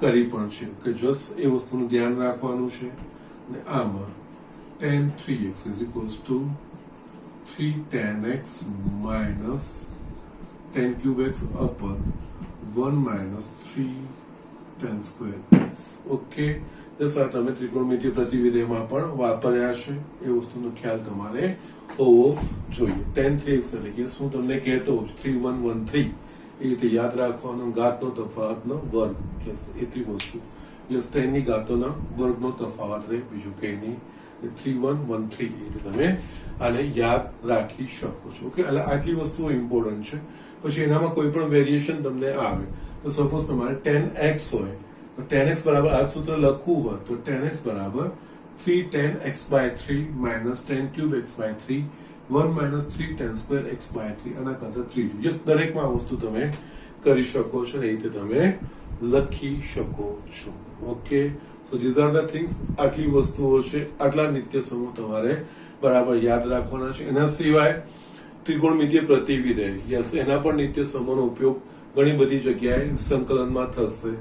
કરી પણ છે કે જસ્ટ એ વસ્તુનું ધ્યાન રાખવાનું છે. અને આમાં tan 3x is equals to 3 tan x minus tan cube x upon 1 minus 3 tan square x. Okay, just આ તમે ત્રિકોણમિતિ પ્રતિવિધેયમાં પણ વાપર્યા છે. એ વસ્તુનો ખ્યાલ તમારે હોવો જોઈએ. tan 3x એટલે કે હું તમને કહેતો 3113 એ રીતે યાદ રાખવાનું. ઘાતનો તફાવતનો વર્ગ, યસ એટલી વસ્તુ. યસ 10 ની ઘાતોના વર્ગનો તફાવત રહે, બીજું કંઈ નહીં. 3113 એ રીતે તમે આને યાદ રાખી શકો છો. ઓકે, એટલે આટલી વસ્તુઓ ઇમ્પોર્ટન્ટ છે. પછી એનામાં કોઈ પણ વેરિએશન તમને આવે તો સપોઝ તમારે 10x હોય તો 10x બરાબર આ સૂત્ર લખવું હોય તો 10x બરાબર 3 10x by 3 minus 10 cube x by 3 1 minus 3 10 square x by 3 આના કરતા ત્રીજું. યસ, દરેકમાં આ વસ્તુ તમે કરી શકો છો, એ રીતે તમે લખી શકો છો. Okay, so these are the things. આટલી વસ્તુઓ છે, આટલા નિત્ય સમૂહ તમારે બરાબર યાદ રાખવાના છે. એના સિવાય ત્રિકોણમિતીય પ્રતિવિધેય, યસ એના પણ નિત્ય સમૂહનો ઉપયોગ ઘણી બધી જગ્યાએ સંકલનમાં થશે.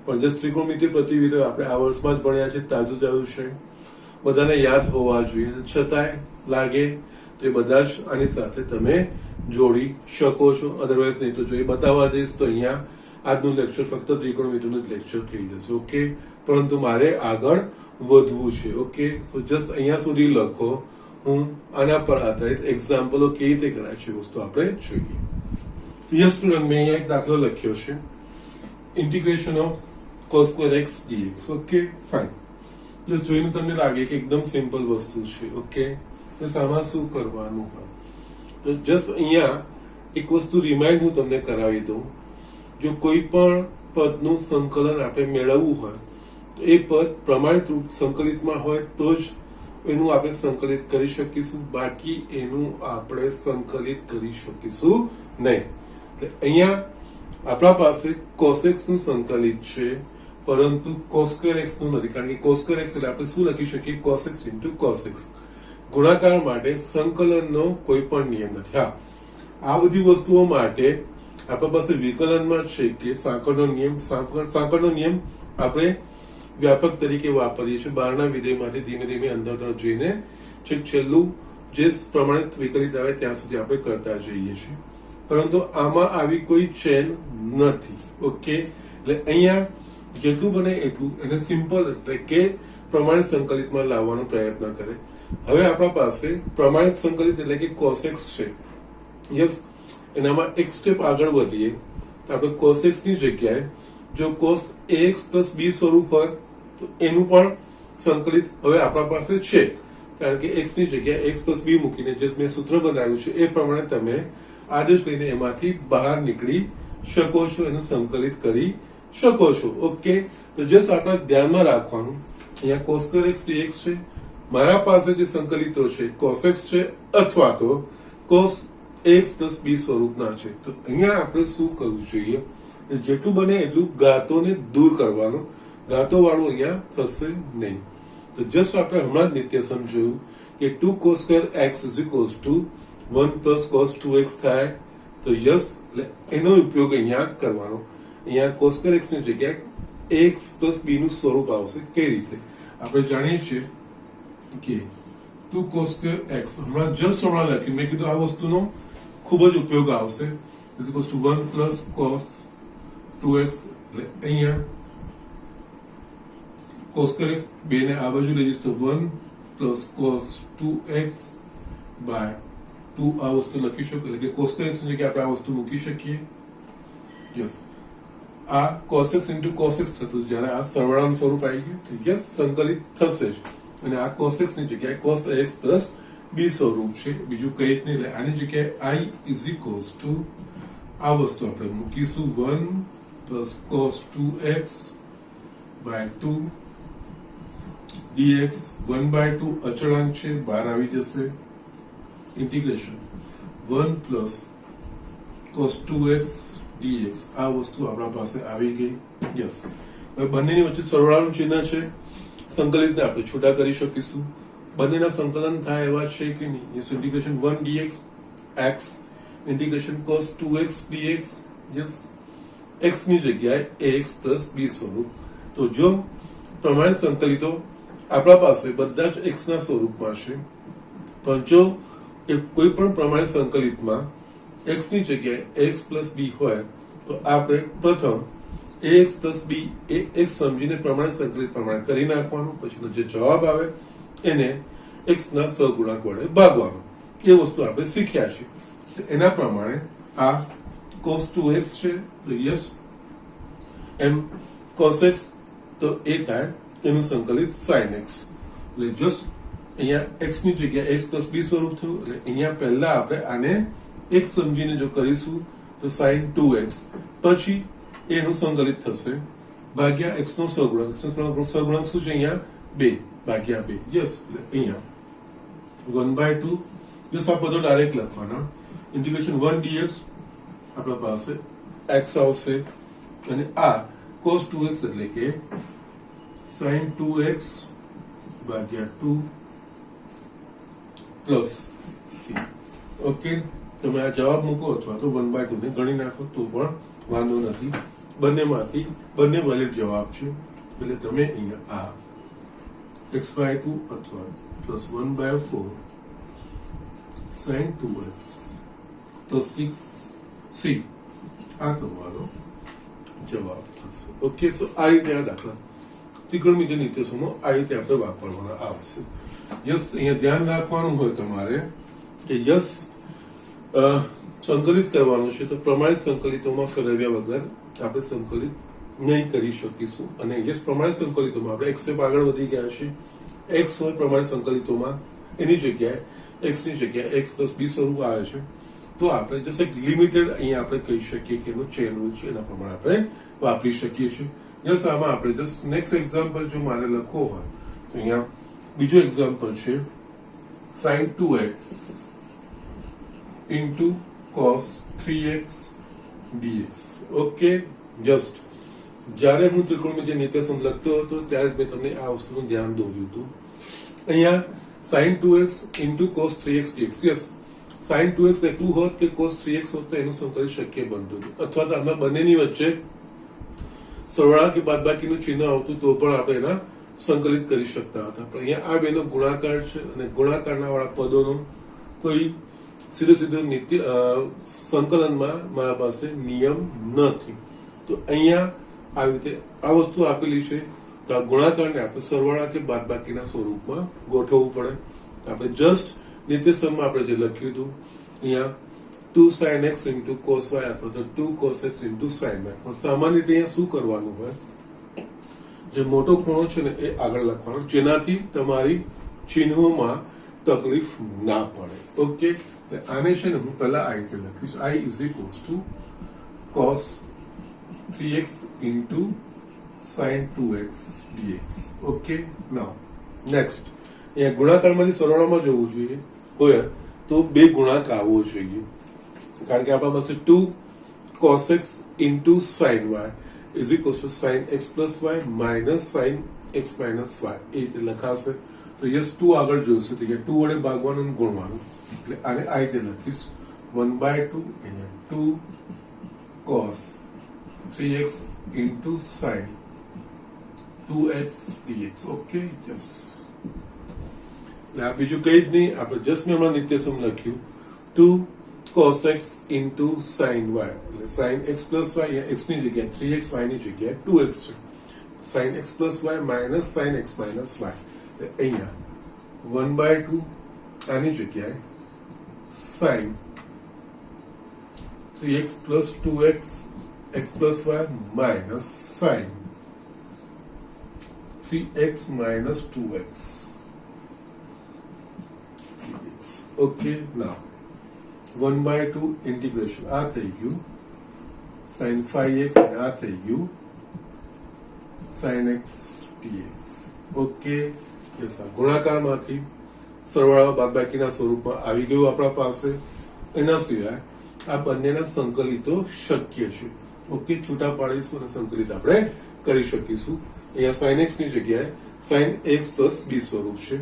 પણ જે ત્રિકોણમિતીય પ્રતિવિધેય આપણે આ વર્ષમાં જ ભણ્યા છે, તાજું છે, બધાને યાદ હોવા જોઈએ. છતાંય લાગે તો એ બધા જ આની સાથે તમે જોડી શકો છો. અધરવાઇઝ નહીં તો જો એ બતાવવા જઈશ તો અહીંયા આજનું લેક્ચર ફક્ત ત્રિકોણમિતિનું જ લેક્ચર થઈ જશે. ઓકે, પરંતુ મારે આગળ વધવું છે. ઓકે, સો જસ્ટ અહીંયા સુધી લખો. હું આના પર આધારિત એક્ઝામ્પલો કેવી રીતે કરાય છે વસ્તુ આપણે જોઈએ. યસ સ્ટુડન્ટ, મેં અહીંયા એક દાખલો લખ્યો છે, integration of cos square x dx. Okay, fine. Just જોઈને તમને લાગે કે એકદમ સિમ્પલ વસ્તુ છે. ઓકે, તો આમાં શું કરવાનું હોય તો જસ્ટ અહીંયા એક વસ્તુ રિમાઇન્ડ હું તમને કરાવી દઉં. જો કોઈ પણ પદનું સંકલન આપણે મેળવવું હોય તો એ પદ પ્રમાણિત રૂપ સંકલિતમાં હોય તો જ એનું આપણે સંકલિત કરી શકીશું, બાકી એનું આપણે સંકલિત કરી શકીશું નહીં. અહીંયા આપણા પાસે cos x નું સંકલિત છે, પરંતુ cos square x નું નથી, કારણ કે cos square x એટલે આપણે શું લખી શકીએ, cos x into cos x. ગુણાકાર માટે સંકલનનો કોઈ પણ નિયમ નથી. હા, આ બધી વસ્તુઓ માટે આપણા પાસે વિકલનમાં છે કે સાંકળનો નિયમ આપણે વ્યાપક તરીકે વાપરીએ છીએ. બહારના વિધેયમાંથી ધીમે ધીમે અંદર તરફ જઈને છેલ્લું જે પ્રમાણિત વિકલિત આવે ત્યાં સુધી આપણે કરતા જઈએ છીએ, પરંતુ આમાં આવી કોઈ ચેન નથી. ઓકે, એટલે અહીંયા જેટલું બને એટલું એને સિમ્પલ એટલે કે પ્રમાણિત સંકલિતમાં લાવવાનો પ્રયત્ન કરે. હવે આપણા પાસે પ્રમાણિત સંકલિત એટલે કે cos x છે. યસ, એનામાં એક સ્ટેપ આગળ વધીએ તો આપણે cos x ની જગ્યાએ જો cos ax plus b સ્વરૂપ હોય તો એનું પણ સંકલિત હવે આપણા પાસે છે, કારણ કે x ની જગ્યાએ x plus b મૂકીને જે મેં સૂત્ર બનાવ્યું છે એ પ્રમાણે તમે આદેશ લઈને એમાંથી બહાર નીકળી શકો છો, એનું સંકલિત કરી શકો છો. ઓકે, તો જસ્ટ આપણે ધ્યાનમાં રાખવાનું અહીંયા cos square x dx છે. મારા પાસે જે સંકલિતો છે cos x છે અથવા તો cos ax plus b સ્વરૂપના છે. તો અહીંયા આપણે શું કરવું જોઈએ, જેટલું બને એટલું ઘાતોને દૂર કરવાનું. ઘાતો વાળું અહીંયા થશે નહીં. તો જસ્ટ આપણે હમણાં જ નિત્ય સમજ્યું કે 2 cos square x is equals to 1 plus cos 2x થાય. તો યસ, એનો ઉપયોગ અહીંયા કરવાનો. અહીંયા cos square x ની જગ્યાએ ax plus b નું સ્વરૂપ આવશે. કઈ રીતે આપણે જાણીએ છીએ કે 2 cos square x હમણાં લખ્યું, મેં કીધું આ વસ્તુનો ખૂબ જ ઉપયોગ આવશે. is equals to 1 plus cos 2x. એટલે અહીંયા cos square x બે ને આ બાજુ લઈ જઈશ તો 1 plus cos 2x by 2 આ વસ્તુ લખી શકો, એટલે કે cos square x ની જગ્યાએ આપણે આ વસ્તુ મૂકી શકીએ. યસ, આ cos x into cos x થતું જ્યારે આ સરવાળાનું સ્વરૂપ આવી ગયું તો યસ સંકલિત થશે જ. અને આ cos x ની જગ્યાએ cos ax plus b સ્વરૂપ છે, બીજું કંઈ જ નહીં. એટલે આની જગ્યાએ i is equals to આ વસ્તુ આપણે મૂકીશું 1 plus cos 2x by 2 dx 1/2 અચળાંક છે બહાર આવી જશે, integration 1 plus cos 2x dx આ વસ્તુ આપણા પાસે આવી ગઈ. યસ, હવે બંનેની વચ્ચે સરવાળાનું ચિહ્ન છે, સંકલિતને આપણે છૂટા કરી શકીશું. બંનેના સંકલન થાય એવા છે કે નહીં. Yes, integration 1 dx x integration cos 2x dx. Yes, x ની જગ્યાએ ax plus b સ્વરૂપ. તો જો પ્રમાણિત સંકલિતો આપણા પાસે બધા જ x ના સ્વરૂપમાં છે, પણ જો કોઈ પણ પ્રમાણિત સંકલિતમાં x ની જગ્યાએ ax plus b હોય તો આપણે પ્રથમ ax plus b એ x સમજીને પ્રમાણિત સંકલિત પ્રમાણે કરી નાખવાનું, પછીનો જે જવાબ આવે એને x ના સહગુણક વડે ભાગવાનો. એ વસ્તુ આપણે શીખ્યા છે. એના પ્રમાણે આ cos 2x છે તો યસ એમ cos x તો એ થાય એનું સંકલિત sin x એટલે જસ્ટ અહીંયા x ની જગ્યાએ x plus b સ્વરૂપ થયું એટલે અહીંયા પહેલા આપણે આને x સમજીને જો કરીશું તો sin 2x પછી એનું સંકલિત થશે ભાગ્યા x નો સહગુણક સહગુણક શું છે અહીંયા 2 ભાગ્યા 2 યસ એટલે અહીંયા 1/2 યસ આ પદો ડાયરેક્ટ લખવાના ઇન્ટિગ્રેશન 1 dx આપણા પાસે x આવશે અને આ cos 2x એટલે કે sin 2x ભાગ્યા 2 પ્લસ c ઓકે તમે આ જવાબ મૂકો અથવા તો 1/2 ને ગણી નાખો તો પણ વાંધો નથી બંનેમાંથી બંને વેલિડ જવાબ છે એટલે તમે અહીંયા આ x/2 અથવા પ્લસ 1/4 sin 2x તો 6c આ તમારો જવાબ થશે ઓકે સો આ રીતે આ દાખલા ત્રિકોણમિતિય નિર્દેશોમાં આ રીતે આપણે વાપરવાના આવશે યસ અહીંયા ધ્યાન રાખવાનું હોય તમારે કે યસ સંકલિત કરવાનું છે તો પ્રમાણિત સંકલિતોમાં ફેરવ્યા વગર આપણે સંકલિત નહીં કરી શકીશું અને યસ પ્રમાણિત સંકલિતોમાં આપણે x સ્ટેપ આગળ વધી ગયા છે x હોય પ્રમાણિત સંકલિતોમાં એની જગ્યાએ x ની જગ્યાએ x plus b સ્વરૂપ આવે છે તો આપણે જસ્ટ એક લિમિટેડ અહીંયા આપણે કહી શકીએ કે એનો ચેન રૂલ છે એના પ્રમાણે આપણે વાપરી શકીએ છીએ યસ આમાં આપણે જસ્ટ નેક્સ્ટ એક્ઝામ્પલ જો મારે લખવો હોય તો અહીંયા બીજો એક્ઝામ્પલ છે sin 2x into cos 3x dx okay just જ્યારે હું ત્રિકોણમિતિય નિર્દેશન લખતો હતો ત્યારે મેં તમને આ વસ્તુનું ધ્યાન દોર્યું હતું અહીંયા sin 2x into cos 3x dx yes sin 2x એટલું હોત કે cos 3x હોત તો એનું સંકલિત શક્ય બનતું હતું અથવા તો આમાં બંનેની વચ્ચે સરવાળા કે બાદબાકીનું ચિહ્ન આવતું તો પણ આપણે એના સંકલિત કરી શકતા હતા પણ અહીંયા આ બેનો ગુણાકાર છે અને ગુણાકારના વાળા પદોનો કોઈ સીધો સંકલનમાં મારા પાસે નિયમ નથી તો અહીંયા આવી રીતે આ વસ્તુ આપેલી છે તો આ ગુણાકારને આપણે સરવાળા કે બાદબાકીના સ્વરૂપમાં ગોઠવવું પડે આપણે જસ્ટ નિર્દેશનમાં આપણે જે લખ્યું હતું અહીંયા 2 sin x into cos y અથવા તો 2 cos x into sin y પણ સામાન્ય રીતે અહીંયા શું કરવાનું હોય જે મોટો ખૂણો છે ને એ આગળ લખવાનો જેનાથી તમારી ચિહ્નોમાં તકલીફ ના પડે ઓકે આને છે ને હું પહેલા આ રીતે લખીશ I is equals to cos 3x into sin 2x dx okay now next અહીંયા ગુણાકારમાંથી સરવાળામાં જવું જોઈએ હોય તો બે ગુણાક આવવો જોઈએ કારણ કે આપણા પાસે 2 cos x into sin y is equals to sin x plus y minus sin x minus y એ રીતે લખાશે તો યસ 2 આગળ જોઈશે તો 2 વડે ભાગવાનું અને ગુણવાનું એટલે આને આ રીતે લખીશ 1/2 અહીંયા 2 cos 3x into sin 2x dx okay yes આ બીજું કઈ જ નહીં આપણે જસ્ટ મેં હમણાં નિત્યસમ લખ્યું 2 cos x into sin y એટલે sin x plus y x ની જગ્યાએ 3x y ની જગ્યાએ 2x છે sin x plus y minus sin x minus y અહીંયા 1/2 આની જગ્યાએ sin 3x plus 2x x plus y minus sin 3x minus 2x okay now 1/2 integration આ થઈ ગયું sin 5x અને આ થઈ ગયું sin x dx okay yes આ ગુણાકારમાંથી સરવાળા બાદબાકીના સ્વરૂપમાં આવી ગયું આપણા પાસે એના સિવાય આ બંનેના સંકલિતો શક્ય છે ઓકે છૂટા પાડીશું અને સંકલિત આપણે કરી શકીશું અહીંયા sin x ની જગ્યાએ sin x plus b સ્વરૂપ છે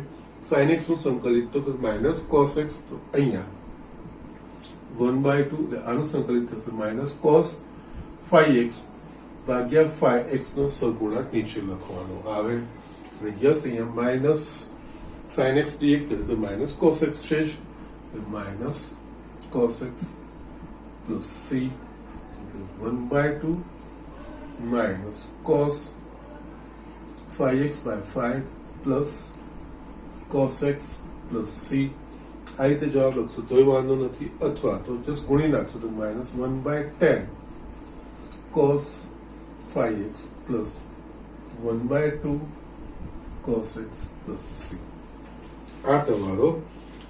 sin x નું સંકલિત તો માઇનસ cos x તો અહીંયા 1/2 આનું સંકલિત થશે માઇનસ cos 5x ભાગ્યા 5x નો સહગુણક નીચે લખવાનો આવે અને યસ અહીંયા minus sin x dx that is a minus cos x છે minus cos x plus c is 1/2 minus cos 5x by 5 plus cos x plus c આ રીતે જવાબ લખશો તોય વાંધો નથી, અથવા તો જસ્ટ ગુણી નાખશો તો -1/10 cos 5x plus 1/2 cos x plus c. આ તમારો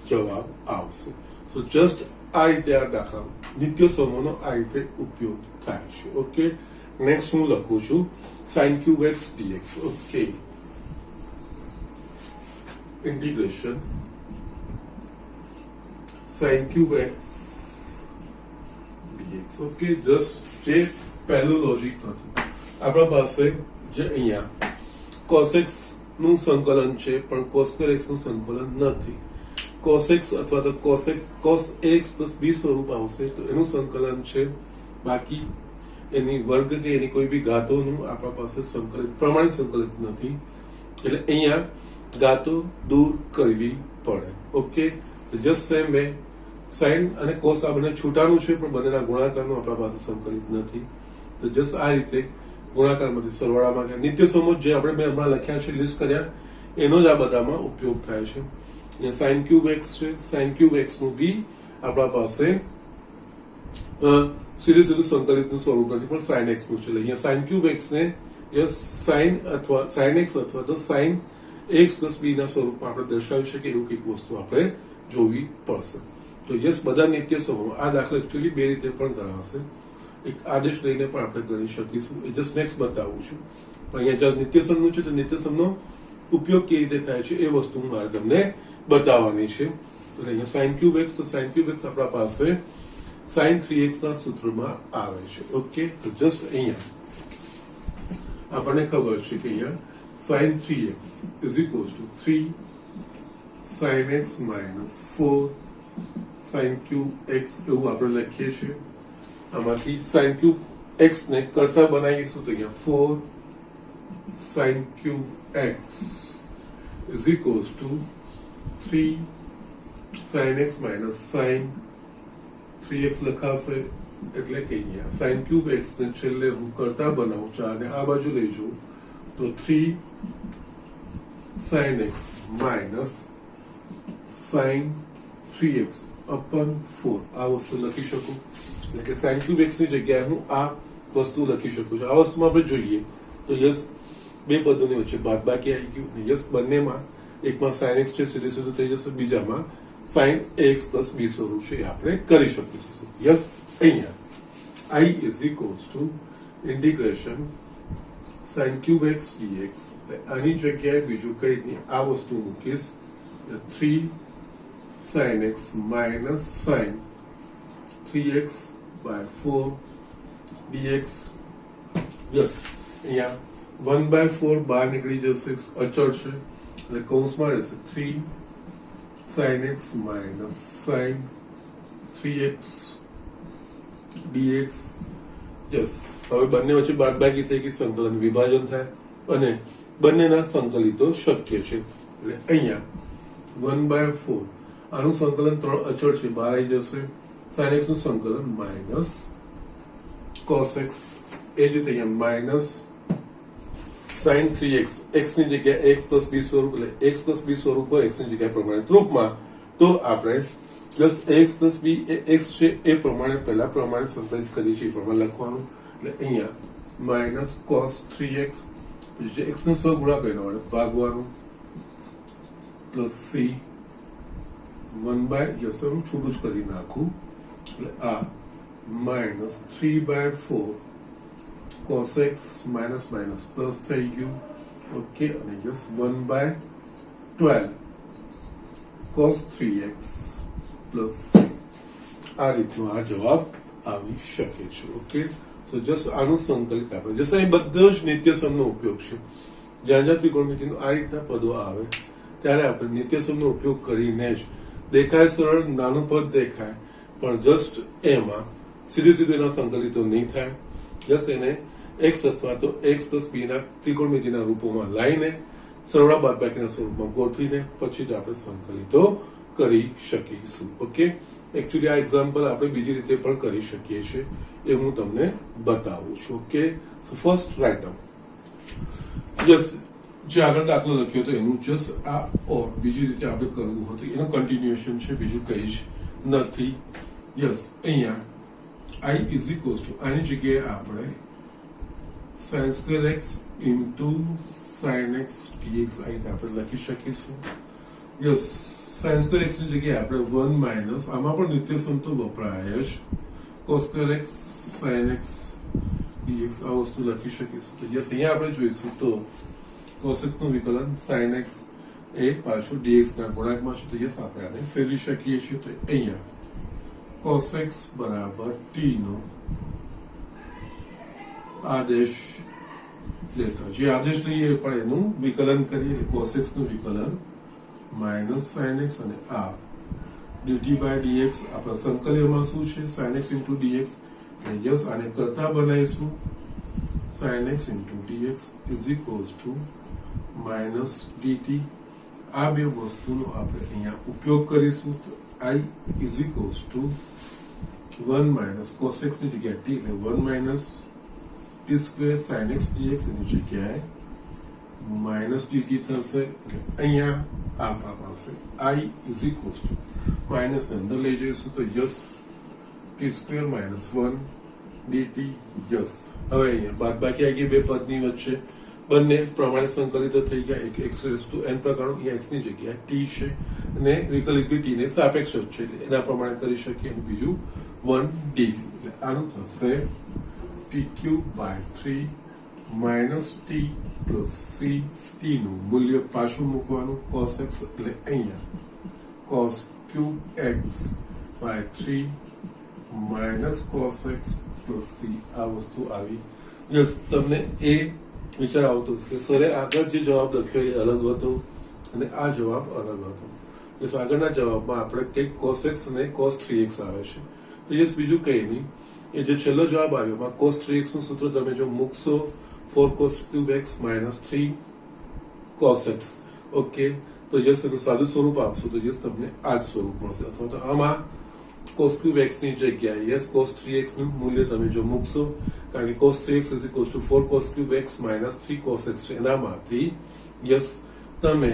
જવાબ આવશે. સો જસ્ટ આ રીતે આ દાખલા નિત્ય સમૂહનો આ રીતે ઉપયોગ થાય છે. ઓકે, નેક્સ્ટ હું લખું છું sin cube x dx. Okay, integration sin cube x dx. Okay, just જે પહેલું લોજિક હતું આપણા પાસે જે અહીંયા cos x નું સંકલન છે પણ cos square x નું સંકલન નથી. cos x અથવા તો cos ax plus b સ્વરૂપ આવશે તો એનું સંકલન છે, બાકી એની વર્ગ કે એની કોઈ બી ઘાતોનું આપણા પાસે સંકલિત પ્રમાણિત સંકલિત નથી, એટલે અહીંયા ઘાતો દૂર કરવી પડે. Okay, just same way sin અને cos આ બંને છૂટાનું છે પણ બંનેના ગુણાકારનું આપણા પાસે સંકલિત નથી, તો જસ્ટ આ રીતે ગુણાકારમાંથી સરવાળામાં ગયા નિત્ય સમૂહ જે આપણે મેં હમણાં લખ્યા છે લિસ્ટ કર્યા એનો જ આ બધામાં ઉપયોગ થાય છે. અહીંયા sin cube x છે, sin cube x નું બી આપણા પાસે સીધું સંકલિતનું સ્વરૂપ નથી પણ sin x નું છે. અહીંયા sin cube x ને sin x અથવા તો sin x plus b ના સ્વરૂપમાં આપણે દર્શાવી શકીએ એવું કંઈક વસ્તુ આપણે જોવી પડશે. તો યસ, બધા નિત્ય સમૂહ આ દાખલા એકચ્યુઅલી બે રીતે પણ ગણાશે, એક આદેશ લઈને પણ આપણે ગણી શકીશું. એ જસ્ટ નેક્સ્ટ બતાવું છું, પણ અહીંયા જ્યાં નિત્ય સમૂહ છે તો નિત્ય સમૂહનો ઉપયોગ કેવી રીતે થાય છે એ વસ્તુ મારે તમને બતાવવાની છે. તો અહીંયા sin cube x, તો sin cube x આપણા પાસે sin 3x ના સૂત્રમાં આવે છે. ઓકે, તો જસ્ટ અહીંયા આપણને ખબર છે કે અહીંયા sin 3x is equals to 3 sin x minus 4 sin cube x એવું આપણે લખીએ છીએ. આમાંથી sin cube x ને કરતા બનાવીશું તો અહીંયા 4 sin cube x is equals to 3 sin x minus sin 3x લખાશે, એટલે કે અહીંયા sin cube x ને છેલ્લે હું કરતા બનાવું છું અને આ બાજુ લઈ જાઉં તો 3 sin x minus sin 3x upon 4 આ વસ્તુ લખી શકું, એટલે કે sin cube x ની જગ્યાએ હું આ વસ્તુ લખી શકું છું. આ વસ્તુમાં આપણે જોઈએ તો યસ બે પદોની વચ્ચે બાદબાકી આવી ગયું, યસ બંનેમાં એકમાં sin x છે સીધું થઈ જશે, બીજામાં sin ax plus b સ્વરૂપ છે એ આપણે કરી શકીશું. યસ, અહીંયા I is equals to integration sin cube x dx. આની જગ્યાએ બીજું કઈ નહીં, આ વસ્તુ મૂકીશ 3 sin x minus sin 3x by 4 dx. Yes, અહીંયા 1/4 બહાર નીકળી જશે, અચળ છે એટલે કૌંસમાં રહેશે 3 sin x minus sin 3x dx. Yes, હવે બંને વચ્ચે બાદબાકી થઈ ગઈ, સંકલન વિભાજન થાય અને બંનેના સંકલિતો શક્ય છે, એટલે અહીંયા 1/4 આનું સંકલન 3 અચળ છે બહાર આવી જશે, sin x નું સંકલન માઇનસ cos x, એ જ રીતે અહીંયા માઇનસ sin 3x, x ની જગ્યાએ x plus b સ્વરૂપ, એટલે x plus b સ્વરૂપ હોય x ની જગ્યાએ પ્રમાણિત રૂપમાં, તો આપણે પ્લસ x plus b એ x છે એ પ્રમાણે પહેલા પ્રમાણે સંકલિત કરીએ છીએ, પ્રમાણે લખવાનું, એટલે અહીંયા માઇનસ cos 3x જે x નો સહગુણાંક એના વડે ભાગવાનું પ્લસ c 1/, હું છૂટું જ કરી નાખું, એટલે આ minus 3/4 cos x minus minus plus થઈ ગયું. ઓકે, અને યસ 1/12 cos 3x પ્લસ આ રીતનો આ જવાબ આવી શકે છે. ઓકે, સો જસ્ટ આનું સંકલિત આપણે જસ્ટ અહીં બધો જ નિત્ય સમનો ઉપયોગ છે, જ્યાં જ્યાં ત્રિકોણમિતિનો આ રીતના પદો આવે ત્યારે આપણે નિત્ય સમનો ઉપયોગ કરીને જ દેખાય સરળ નાનું પદ દેખાય પણ જસ્ટ એમાં સીધું એના સંકલિતો નહીં થાય, જસ્ટ એને x અથવા તો x plus b ના ત્રિકોણમિતિના રૂપોમાં લાવીને સરવાળા બાદબાકીના સ્વરૂપમાં ગોઠવીને પછી જ આપણે સંકલિતો કરી શકીશું. ઓકે, એકચ્યુઅલી આ એક્ઝામ્પલ આપણે બીજી રીતે પણ કરી શકીએ છીએ, એ હું તમને બતાવું છું. Okay, so first write down. Yes, જે આગળ દાખલો લખ્યો હતો એનું જસ્ટ આ ઓર બીજી રીતે આપણે કરવું હતું એનું કન્ટિન્યુએશન છે, બીજું કંઈ જ નથી. યસ, અહીંયા I ઇઝ ઇક્વલ્સ ટુ આની જગ્યાએ આપણે sin square x into sin x dx આ રીતે આપણે લખી શકીશું. યસ, sin સ્ક્વેર x ની જગ્યાએ આપણે 1 માઇનસ આમાં પણ નિત્યસમ તો વપરાય જ cos square x sin x dx આ વસ્તુ લખી શકીશું. તો યસ, અહીંયા આપણે જોઈશું તો cos x નું વિકલન sin x એ પાછું dx ના ગુણાંકમાં છે. તો યસ, આપણે આને ફેરવી શકીએ છીએ. તો અહીંયા cos x બરાબર t નો આદેશ લેતા જે આદેશ લઈએ પણ એનું વિકલન કરીએ cos x નું વિકલન માઇનસ sin x અને આ dt by dx આપણા સંકલનમાં શું છે sin x into dx. Yes, આને કરતા બનાવીશું sin x into dx is equals to minus dt. આ બે વસ્તુનો આપણે અહીંયા ઉપયોગ કરીશું. તો I is equals to 1 minus cos x ની જગ્યાએ t એટલે 1 minus t square sin x dx ની જગ્યાએ minus dt થશે. એટલે અહીંયા આપણા પાસે I is equals to minus ને અંદર લઈ જઈશું તો yes t square minus 1 dt. Yes, હવે અહીંયા બાદબાકી આવી ગઈ બે પદની વચ્ચે બંને પ્રમાણે સંકલિત થઈ ગયા. એક x raised to n પ્રકારનું અહીંયા x ની જગ્યાએ t છે અને વિકલિત બી t ને સાપેક્ષ જ છે એટલે એના પ્રમાણે કરી શકીએ. અને બીજું 1 dv એટલે આનું થશે t cube by 3 minus t plus c. t નું મૂલ્ય પાછું મૂકવાનું cos x એટલે અહીંયા cos cube x by 3 minus cos x plus c આ વસ્તુ આવી. યસ, તમને એ વિચાર આવતો કે સરે આગળ જે જવાબ લખ્યો એ અલગ હતો અને આ જવાબ અલગ હતો. યસ, આગળના જવાબમાં આપણે કંઈક cos x અને cos 3x આવે છે. તો યસ, બીજું કંઈ નહીં, એ જે છેલ્લો જવાબ આવ્યો એમાં cos 3x નું સૂત્ર તમે જો મૂકશો 4 cos cube x minus 3 cos x. Okay, તો યસ એનું સાદું સ્વરૂપ આપશો તો યસ તમને આ જ સ્વરૂપ મળશે. અથવા તો આમાં cos cube x ની જગ્યાએ યસ cos 3x નું મૂલ્ય તમે જો મૂકશો કારણ કે cos 3x is equals to 4 cos cube x minus 3 cos x છે એનામાંથી યસ તમે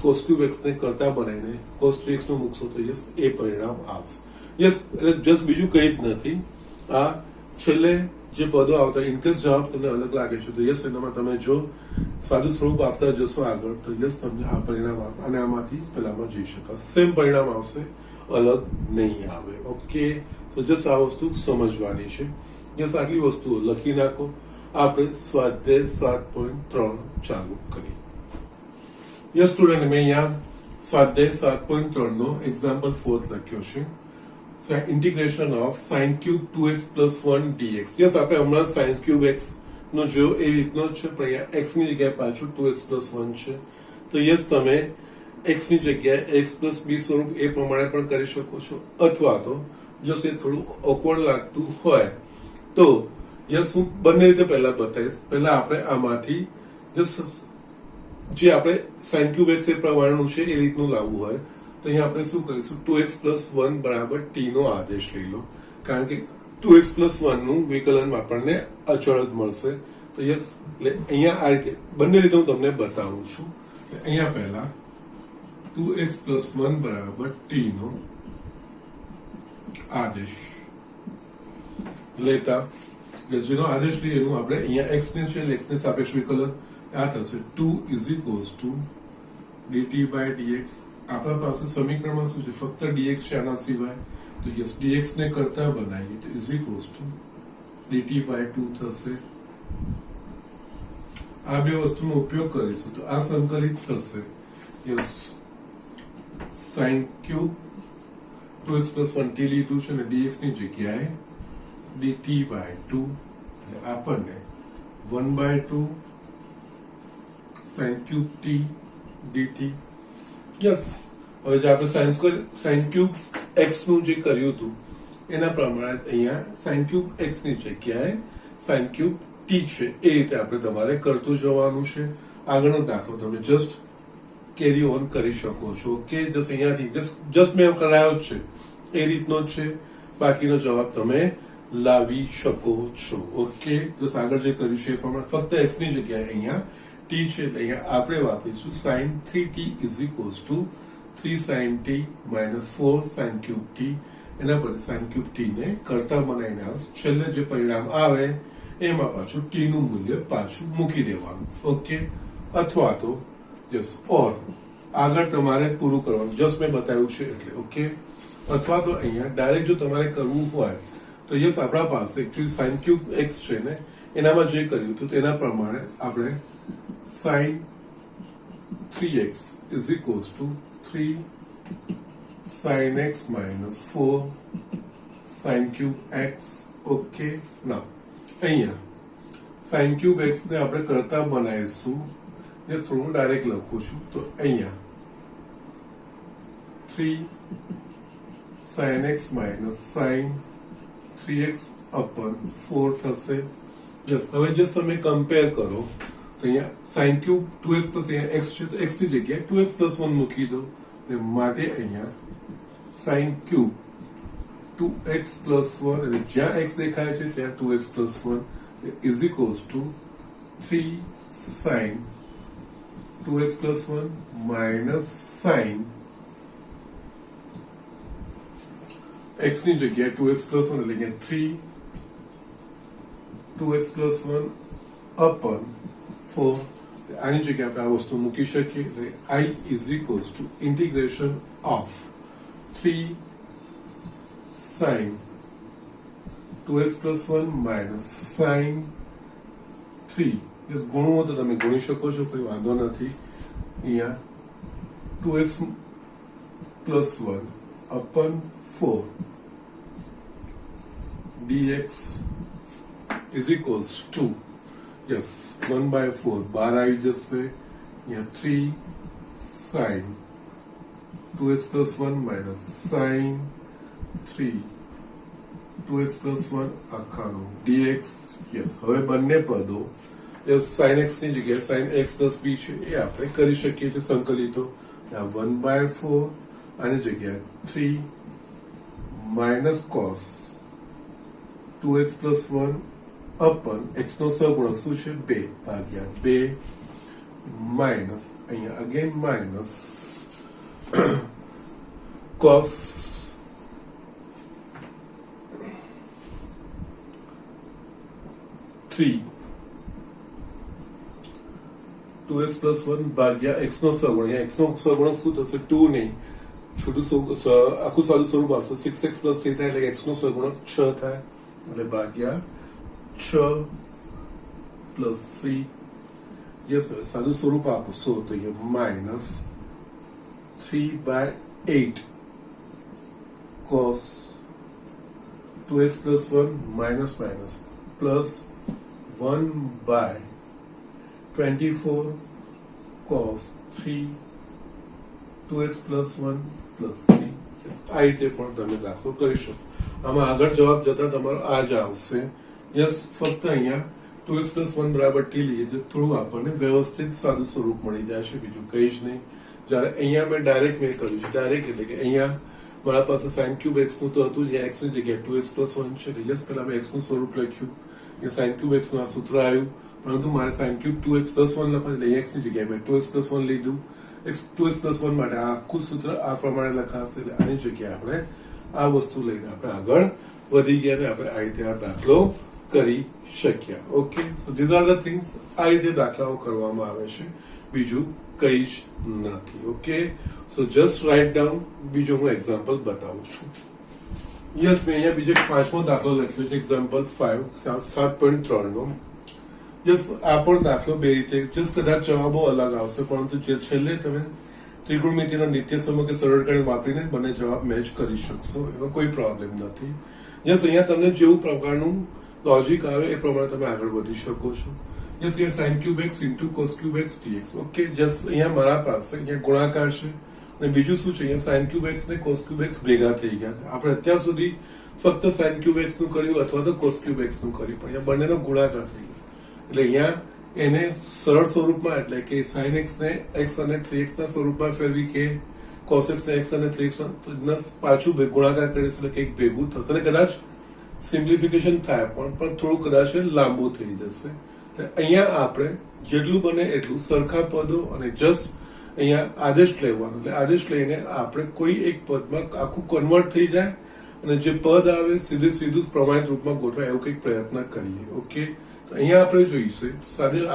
cos cube x ને કરતા બનાવીને cos 3x નું મૂકશો તો યસ એ પરિણામ આવશે. યસ, એટલે જસ્ટ બીજું કંઈ જ નથી. આ છેલ્લે જે પદો આવતા ઇનકેસ જવાબ તમને અલગ લાગે છે તો યસ એનામાં તમે જો સાદું સ્વરૂપ આપતા જશો આગળ તો યસ તમને આ પરિણામ આવશે અને આમાંથી પેલામાં જઈ શકાશે. સેમ પરિણામ આવશે, અલગ નહીં આવે. ઓકે, તો જસ્ટ આ વસ્તુ સમજવાની છે. યસ, આટલી વસ્તુઓ લખી નાખો. આપણે સ્વાધ્યાય 7.3 ચાલુ કરીએ. યસ સ્ટુડન્ટ, મેં અહીંયા સ્વાધ્યાય 7.3 નો એક્ઝામ્પલ 4 લખ્યો છે. Integration of sin cube 2x plus 1 dx. Yes, આપણે હમણાં sin cube x નો જો એ રીતનો જ છે પણ અહીંયા x ની જગ્યાએ પાછું 2x plus 1 છે. તો યસ, તમે x ની જગ્યાએ x plus b સ્વરૂપ એ પ્રમાણે પણ કરી શકો છો અથવા તો જો એ થોડું ઓકવર્ડ લાગતું હોય તો યસ હું બંને રીતે પહેલા બતાવીશ. પહેલા આપણે આમાંથી જે આપણે sin cube x એ પ્રમાણેનું છે એ રીતનું લાવવું હોય તો અહીંયા આપણે શું કરીશું 2x plus 1 બરાબર t નો આદેશ લઈ લો કારણ કે 2x plus 1 નું વિકલન આપણને અચળ જ મળશે. તો યસ, એટલે અહીંયા આ રીતે બંને રીતે હું તમને બતાવું છું. અહીંયા પહેલા 2x plus 1 બરાબર t નો આદેશ લેતા જેનો આદેશ લઈએ એનું આપણે અહીંયા x ને છે x ને સાપેક્ષ વિકલન આ થશે 2 is equals to dt by dx. આપણા પાસે સમીકરણમાં શું છે ફક્ત dx છે આના સિવાય તો યસ dx ને કરતા બનાવીએ તો is equals to dt by 2 થશે. આ બે વસ્તુનો ઉપયોગ કરીશું તો આ સંકલિત થશે yes sin cube 2x plus 1t લીધું છે અને dx ની જગ્યાએ dt by 2 આપણને 1 by 2 sin cube t dt. Yes, હવે જે આપણે sin cube x નું જે કર્યું હતું એના પ્રમાણે અહીંયા sin cube x ની જગ્યાએ sin cube t છે એ રીતે આપણે તમારે કરતું જવાનું છે. આગળનો દાખલો તમે જસ્ટ કેરી ઓન કરી શકો છો કે જસ્ટ અહીંયાથી જસ્ટ મેં કરાયો જ છે એ રીતનો જ છે. બાકીનો જવાબ તમે લાવી શકો છો. ઓકે, જસ્ટ આગળ જે કર્યું છે એ પ્રમાણે ફક્ત x ની જગ્યાએ અહીંયા t t છે એટલે અહીંયા આપણે વાપરીશું sin 3t is equals to 3 sin t minus 4 sin cube t. એના પર sin cube t ને કરતા બનાવીને છેલ્લે જે પરિણામ આવે એમાં પાછું t નું મૂલ્ય પાછું મૂકી દેવાનું. ઓકે, અથવા તો યસ ઓર આગળ તમારે પૂરું કરવાનું, જસ્ટ મેં બતાવ્યું છે એટલે. ઓકે, અથવા તો અહીંયા ડાયરેક્ટ જો તમારે કરવું હોય તો યસ આપણા પાસે એકચ્યુઅલી sin cube x છે ને એનામાં જે કર્યું હતું તેના પ્રમાણે આપણે sin 3x is equals to 3 sin x minus 4 sin cube x. Okay, now અહીંયા sin cube x ને આપણે કરતા બનાવીશું, જે થોડું ડાયરેક્ટ લખું છું તો અહીંયા 3 sin x minus sin 3x upon 4 થશે. યસ, હવે જસ્ટ તમે કમ્પેર કરો તો અહીંયા sin cube 2x plus અહીંયા x છે તો x ની જગ્યાએ 2x plus 1 મૂકી દો, માટે અહીંયા sin cube 2x plus 1 એટલે જ્યાં x દેખાય છે ત્યાં 2x plus 1 is equals to 3 sin 2x plus 1 minus sin x ની જગ્યાએ 2x plus 1 એટલે કે 3 2x plus 1 upon 4. આની જગ્યાએ આપણે આ વસ્તુ મૂકી શકીએ એટલે I is equals to integration of 3 sin 2x plus 1 minus sin 3. yes, ગુણવું તો તમે ગુણી શકો છો, કોઈ વાંધો નથી. અહીંયા 2x plus 1 upon 4 dx is equals to yes 1 by 4 બહાર આવી જશે. અહીંયા 3 sin 2x plus 1 minus sin 3 2x plus 1 આખાનું dx. yes, હવે બંને પદો yes sin x ની જગ્યાએ sin x plus b છે એ આપણે કરી શકીએ છીએ સંકલિતો. 1 by 4 આની જગ્યાએ 3 minus cos 2x plus 1 upon x નો સહગુણક શું છે 2 ભાગ્યા 2 minus અહીંયા again minus cos 3 2x plus 1 ભાગ્યા x નો સહગુણક. x નો સહગુણક શું થશે 2 નહીં, છોટું આખું સાદું સ્વરૂપ આવશે 6x plus 3 થાય એટલે x નો સહગુણક 6 થાય એટલે ભાગ્યા 6 plus 3. યસ, સાદું સ્વરૂપ આપશો તો અહીંયા minus 3 by 8 cos 2x plus 1 minus minus plus 1 by 24 cos 3 2x plus 1 plus 3. આ રીતે પણ તમે દાખલો કરી શકો. આમાં આગળ જવાબ જતા તમારો આ જ આવશે. યસ, ફક્ત અહીંયા 2x plus 1 બરાબર t લઈએ તો થોડું આપણને વ્યવસ્થિત સાદું સ્વરૂપ મળી જાય છે, બીજું કંઈ જ નહીં. જ્યારે અહીંયા મેં ડાયરેક્ટ કર્યું છે, ડાયરેક્ટ એટલે કે અહીંયા મારા પાસે sin cube x નું તો હતું, જ્યાં x ની જગ્યાએ 2x plus 1 છે એટલે યસ પહેલા મેં x નું સ્વરૂપ લખ્યું, sin cube x નું આ સૂત્ર આવ્યું, પરંતુ મારે sin cube 2x plus 1 લખવાનું એટલે x ની જગ્યાએ મેં 2x plus 1 લીધું. 2x plus 1 માટે આ આખું સૂત્ર આ પ્રમાણે લખાશે એટલે આની જગ્યાએ આપણે આ વસ્તુ લઈને આપણે આગળ વધી ગયા ને આપણે આ રીતે આ દાખલો કરી શક્યા. Okay, so these are the things. આ રીતે દાખલાઓ કરવામાં આવે છે, બીજું કંઈ જ નથી. ઓકે, સો જસ્ટ રાઇટ ડાઉન. બીજો હું એક્ઝામ્પલ બતાવું છું. યસ, મેં અહીંયા બીજો 5મો દાખલો લખ્યો છે, એક્ઝામ્પલ 5 7.3 નો. યસ, આ પણ દાખલો બે રીતે જસ્ટ કદાચ જવાબો અલગ આવશે, પરંતુ જે છેલ્લે તમે ત્રિકોણમિતિનો નિત્ય સમૂહ કે સરળકરણ વાપરીને બંને જવાબ મેચ કરી શકશો, એમાં કોઈ પ્રોબ્લેમ નથી. યસ, અહીંયા તમને જેવું પ્રકારનું લોજિક આવે એ પ્રમાણે તમે આગળ વધી શકો છો. યસ, અહીંયા sin cube x into cos cube x dx. Okay, just અહીંયા મારા પાસે અહીંયા ગુણાકાર છે અને બીજું શું છે, અહીંયા sin cube x ને cos cube x ભેગા થઈ ગયા. આપણે અત્યાર સુધી ફક્ત sin cube x નું કર્યું અથવા તો cos cube x નું કર્યું, પણ અહીંયા બંનેનો ગુણાકાર થઈ ગયો એટલે અહીંયા એને સરળ સ્વરૂપમાં એટલે કે sin x ને x અને 3x ના સ્વરૂપમાં ફેરવી કે cos x ને x અને 3x ના પાછું ગુણાકાર કરીશ એટલે કંઈક ભેગું થશે અને કદાચ સિમ્પ્લિફિકેશન થાય પણ થોડું કદાચ લાંબુ થઈ જશે. અહીંયા આપણે જેટલું બને એટલું સરખા પદો અને જસ્ટ અહીંયા આદેશ લેવાનો, એટલે આદેશ લઈને આપણે કોઈ એક પદમાં આખું કન્વર્ટ થઈ જાય અને જે પદ આવે સીધું પ્રમાણિત રૂપમાં ગોઠવાય એવું કંઈક પ્રયત્ન કરીએ. ઓકે, તો અહીંયા આપણે જોઈશું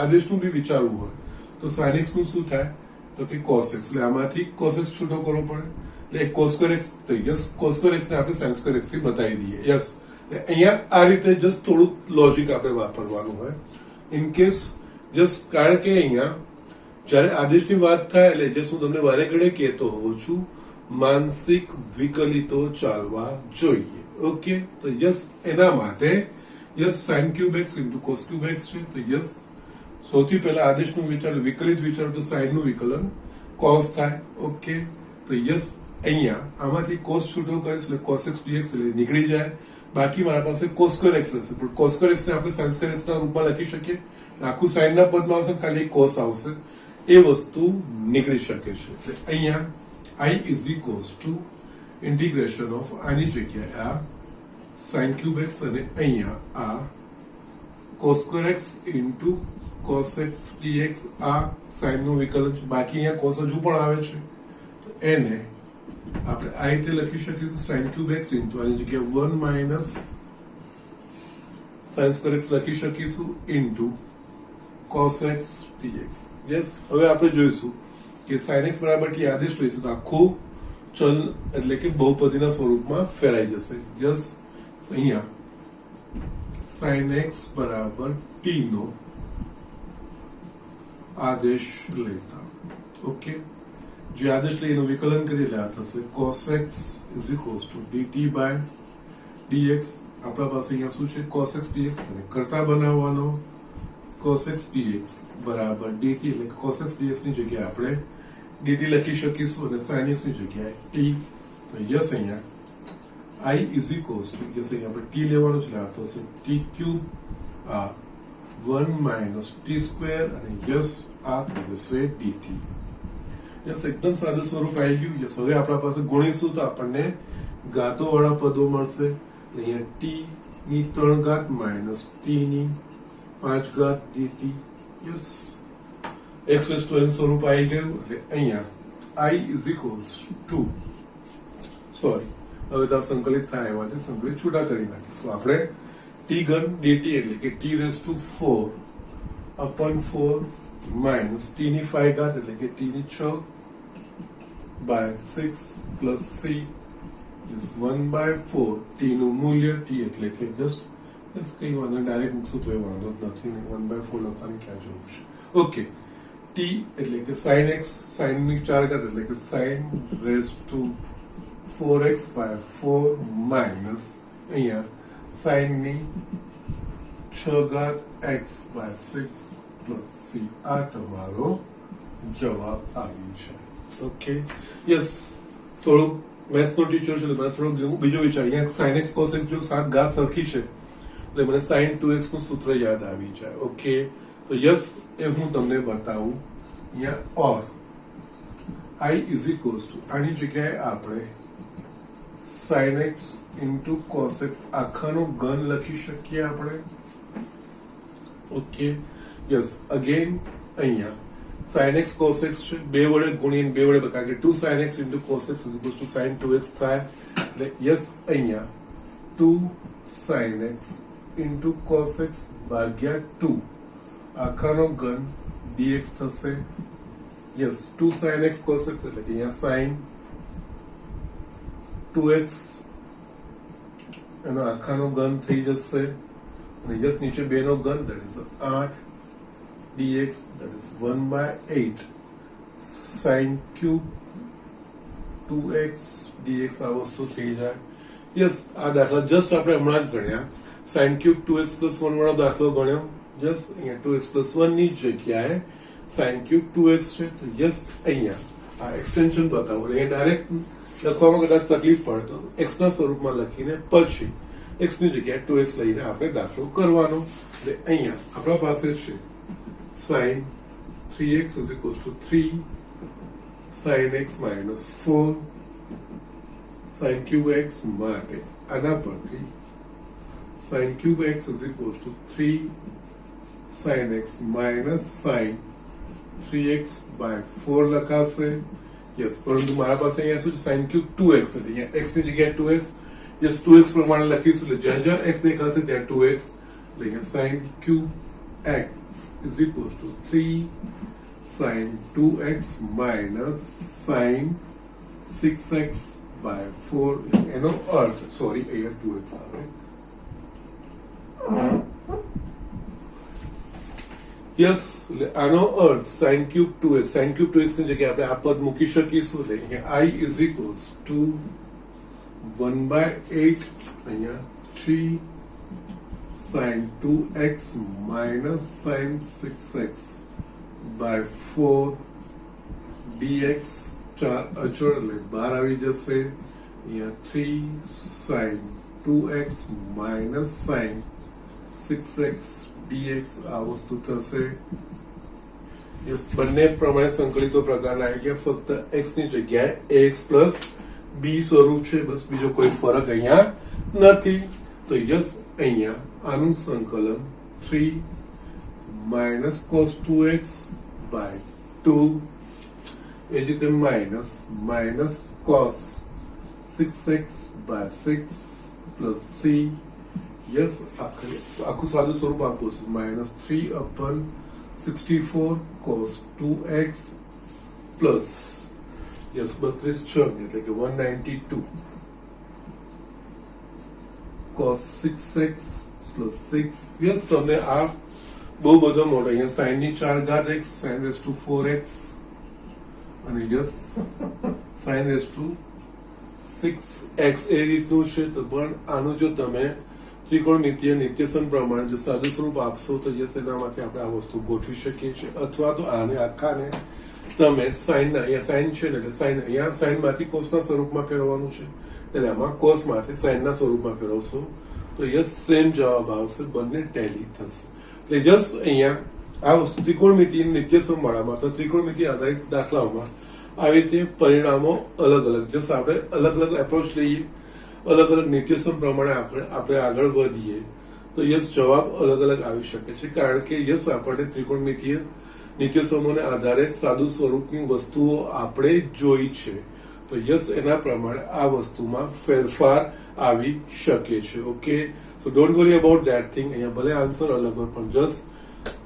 આદેશનું બી વિચારવું હોય તો sin x નું શું થાય તો કે cos x, એટલે આમાંથી cos x છૂટો કરવો પડે, એટલે cos square x તો યસ cos square x ને આપણે sin square x થી બતાવી દઈએ. યસ, અહીંયા આ રીતે જસ્ટ થોડું લોજિક આપણે વાપરવાનું હોય ઇન કેસ જસ્ટ, કારણ કે અહીંયા જ્યારે આદેશની વાત થાય એટલે જસ્ટ હું તમને વારે ઘડે કહેતો હોઉં છું માનસિક વિકલિતો ચાલવા જોઈએ. ઓકે, તો યસ એના માટે yes sin cube x into cos cube x છે, તો યસ સૌથી પહેલા આદેશનું વિચાર વિકલિત વિચાર તો સાઈન નું વિકલન cos થાય. ઓકે, તો યસ અહીંયા આમાંથી cos છૂટો કરીશ એટલે cos x dx એટલે નીકળી જાય, બાકી મારા પાસે cos square x હશે, પણ cos square x ને આપણે sin square x ના રૂપમાં લખી શકીએ, આખું સાઈન ના પદમાં આવશે ખાલી cos આવશે, એ વસ્તુ નીકળી શકે છે. એટલે અહીંયા I is equals to integration of આની જગ્યાએ આ sin cube x અને અહીંયા આ cos square x into cos x dx આ sin નું વિકલન છે, બાકી અહીંયા cos હજુ પણ આવે છે, તો એને આપણે આ રીતે લખી શકીશું sin cube x into આની જગ્યાએ 1 minus sin square x લખી શકીશું into cos x dx. Yes, હવે આપણે જોઈશું કે sin x બરાબર t આદેશ લઈશું તો આખું ચલ એટલે કે બહુપદીના સ્વરૂપમાં ફેરાઈ જશે. યસ, અહીંયા sin x બરાબર t નો આદેશ લેતા, ઓકે, જે આદેશ લઈ એનું વિકલન કરી એટલે આ થશે cos x is equals to dt by dx. આપણા પાસે અહીંયા શું છે cos x dx, અને કરતા બનાવવાનો cos x dx બરાબર dt, એટલે cos x dx ની જગ્યાએ આપણે dt લખી શકીશું અને sin x ની જગ્યાએ t. તો યસ અહીંયા I is equals to yes અહીંયા આપણે t લેવાનું છે, આ થશે t cube આ 1 minus t square અને યસ આ થશે dt. યસ, એકદમ સાદું સ્વરૂપ આવી ગયું. યસ, હવે આપણા પાસે ગુણીશું તો આપણને ઘાતો વાળા પદો મળશે, અહીંયા t ની 3 ઘાત minus t ની 5 ઘાત dt. Yes, x raised to n સ્વરૂપ આવી ગયું, એટલે અહીંયા I is equals to sorry હવે તો સંકલિત થાય એવા છે, સંકલિત છૂટા કરી નાખીશું આપણે t ઘન dt એટલે કે t raised to 4 upon 4 minus t ની 5 ઘાત એટલે કે t ની 6 by 6 plus c is 1 by 4 t નું મૂલ્ય t એટલે કે જસ્ટ કઈ વાંધો ડાયરેક્ટ મૂકશું તો એ વાંધો જ નથી, 1 by 4 લખવાની ક્યાં જરૂર છે. ઓકે, t એટલે કે sin x, sin ની 4 ઘાત એટલે કે sin raised to 4x by 4 minus અહીંયા sin ની 6 ઘાત x by 6 plus c. આ તમારો જવાબ આવી છે. ઓકે, યસ, થોડુંક મેથ્સ નો ટીચર છે એટલે થોડુંક બીજો વિચાર, અહીંયા sin x cos x જો 7 ઘાત સરખી છે એટલે મને sin 2x નું સૂત્ર યાદ આવી જાય. ઓકે, તો યસ એ હું તમને બતાવું અહીંયા, ઓર I is equals to આની જગ્યાએ આપણે sin x into cos x આખાનો ઘન લખી શકીએ આપણે. ઓકે, યસ, અગેન અહીંયા sin x cos x છે, બે વડે ગુણીને બે વડે કારણ કે 2 sin x into cos x is equals to sin 2x થાય, એટલે યસ અહીંયા 2 sin x into cos x ભાગ્યા 2 આખાનો ઘન dx થશે. Yes, 2 sin x cos x એટલે કે અહીંયા sin 2x એનો આખાનો ઘન થઈ જશે, અને યસ નીચે બે નો ઘન that is 8 dx that is 1 by 8 sin cube 2x dx આ વસ્તુ થઈ જાય. યસ, આ દાખલા જસ્ટ આપણે હમણાં જ ગણ્યા, sin cube 2x plus 1 વાળો દાખલો ગણ્યો. યસ, અહીંયા 2x plus 1 ની જગ્યાએ sin cube 2x છે, તો યસ અહીંયા આ એક્સટેન્શન બતાવો, અહીંયા ડાયરેક્ટ લખવામાં કદાચ તકલીફ પડે તો x ના સ્વરૂપમાં લખીને પછી x ની જગ્યાએ 2x લઈને આપણે દાખલો કરવાનો. એટલે અહીંયા આપણા પાસે છે sin 3x is equals to 3 sin x minus 4 sin cube x માટે આના પરથી sin cube x is equals to 3 sin x minus sin 3x by 4 લખાશે. યસ, પરંતુ મારા પાસે અહીંયા શું છે sin cube 2x, એટલે અહીંયા x ની જગ્યાએ 2x. યસ, 2x પ્રમાણે લખીશું, એટલે જ્યાં જ્યાં x દેખાશે ત્યાં 2x, એટલે અહીંયા sin cube x is equals to 3 sin 2x minus sin 6x by 4. એનો અર્થ, સોરી, અહીંયા 2x આવે. યસ, એટલે આનો અર્થ sin cube 2x, sin cube 2x ની જગ્યાએ આપણે આ પદ મૂકી શકીશું, એટલે અહીંયા I is equals to 1/8, અહીંયા 3 sin 2x minus sin 6x by 4 dx. 4 અચળ એટલે 12 આવી જશે. અહીંયા 3 sin 2x minus sin 6x dx આ વસ્તુ થશે. બંને પ્રમાણે સંકલિતો પ્રકારના આવી ગયા, ફક્ત x ની જગ્યાએ ax plus b સ્વરૂપ છે, બસ બીજો કોઈ ફરક અહીંયા નથી. તો યસ, અહીંયા આનું સંકલન 3 minus cos 2x by 2, એ જ રીતે minus cos 6x by 6 plus c. Yes, આખું સાદું સ્વરૂપ આપવું છે, -3/64 cos 2x plus યસ 32 છ એટલે કે 192 cos 6x plus 6. યસ, તમને આ બહુ બધો મોટો, અહીંયા sin ની 4 ઘાત x, sin raised to 4x, અને yes sin raised to 6x એ રીતનું છે. તો પણ આનું જો તમે ત્રિકોણમિતિય નિત્યસમ પ્રમાણે જો સાદું સ્વરૂપ આપશો તો યસ એનામાંથી આપણે આ વસ્તુ ગોઠવી શકીએ છીએ, અથવા તો આને આખાને તમે સાઈનના, અહીંયા સાઈન છે ને એટલે સાઈન, અહીંયા સાઈનમાંથી કોસના સ્વરૂપમાં ફેરવવાનું છે, એટલે આમાં કોસમાંથી સાઈનના સ્વરૂપમાં ફેરવશો તો યસ સેમ જવાબ આવશે, બંને ટેલી થશે. એટલે જસ્ટ અહીંયા આ વસ્તુ ત્રિકોણમિતિ નિત્યસમ વાળામાં તો ત્રિકોણમિતિ આધારિત દાખલાઓમાં આવી રીતે પરિણામો અલગ અલગ, જસ્ટ આપણે અલગ અલગ એપ્રોચ લઈએ, અલગ અલગ નિત્યસમ પ્રમાણે આપણે આગળ વધીએ તો યસ જવાબ અલગ અલગ આવી શકે છે, કારણ કે યસ આપણને ત્રિકોણમિતિય નિત્યસમોને આધારે સાદું સ્વરૂપની વસ્તુઓ આપણે જોઈ છે, તો યસ એના પ્રમાણે આ વસ્તુમાં ફેરફાર આવી શકે છે. Okay, so don't worry about that thing. અહીંયા ભલે આન્સર અલગ હોય પણ જસ્ટ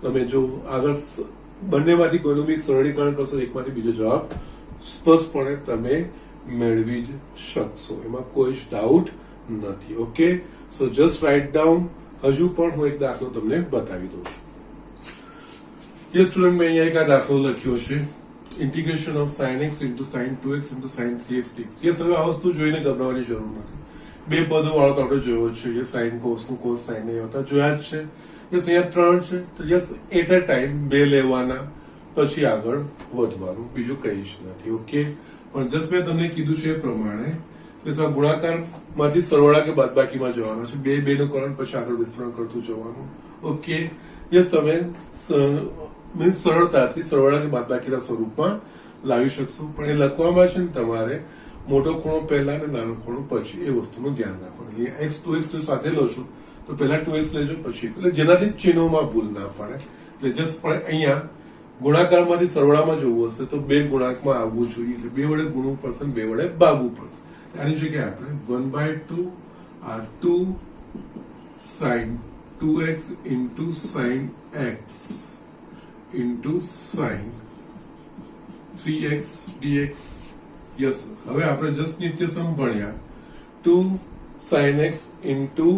તમે જો આગળ બંનેમાંથી કોઈનું બી સરળીકરણ કરશો, એકમાંથી બીજો જવાબ સ્પષ્ટપણે તમે મેળવી જ શકશો, એમાં કોઈ જ ડાઉટ નથી. ઓકે, સો જસ્ટ રાઇટ ડાઉન. હજુ પણ હું એક દાખલો તમને બતાવી દઉં છું. યસ સ્ટુડન્ટ, મેં અહીંયા એક આ દાખલો લખ્યો છે, integration of sin x into sin 2x into sin 3x dx. Yes, હવે આ વસ્તુ જોઈને ગભરાવાની જરૂર નથી, બે પદો વાળો તો આપણે જોયો છે, એ sin cos નું cos sin એ હતા જોયા જ છે. યસ, અહીંયા 3 છે, તો યસ એટ અ ટાઈમ 2 લેવાના, પછી આગળ વધવાનું, બીજું કંઈ જ નથી. ઓકે, પણ જસ્ટ મેં તમને કીધું છે એ પ્રમાણે આ ગુણાકાર માંથી સરવાળા કે બાદબાકીમાં જવાનો છે, 2 નું કરણ પછી આગળ વિસ્તરણ કરતું જવાનું. ઓકે, યસ, તમે મીન્સ સરળતાથી સરવાળા કે બાદબાકીના સ્વરૂપમાં લાવી શકશો, પણ એ લખવામાં છે ને તમારે મોટો ખૂણો પહેલા અને નાનો ખૂણો પછી, એ વસ્તુનું ધ્યાન રાખવાનું. x 2x સાથે લો છો તો પહેલા 2x લેજો પછી, એટલે જેનાથી ચિહ્નોમાં ભૂલ ના પડે. એટલે જસ્ટ પણ અહીંયા ગુણાકારમાંથી સરવાળામાં જોવું હશે તો 2 ગુણાંકમાં આવવું જોઈએ, એટલે 2 વડે ગુણવું પડશે, 2 વડે ભાગવું પડશે. આની જગ્યાએ આપણે 1/2 આ 2 sin 2x into sin x into sin 3x dx. Yes, હવે આપણે જસ્ટ નિત્યસમ ભણ્યા, 2 sin x into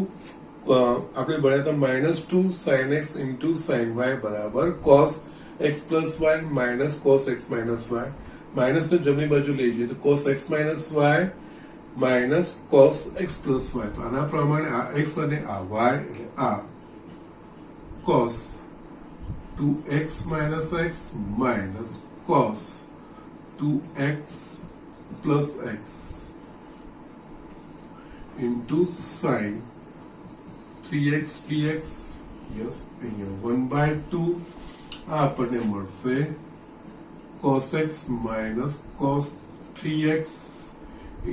આપણે ભણ્યા હતા -2 sin x into sin y બરાબર cos x plus y minus cos x minus y. Minus ને જમણી બાજુ લઈ જઈએ તો cos x minus y minus cos x plus y. તો આના પ્રમાણે આ x અને આ y, એટલે આ cos 2x minus x minus cos 2x plus x into sin 3x dx. Yes, અહીંયા 1/2 આ આપણને મળશે cos x minus cos 3x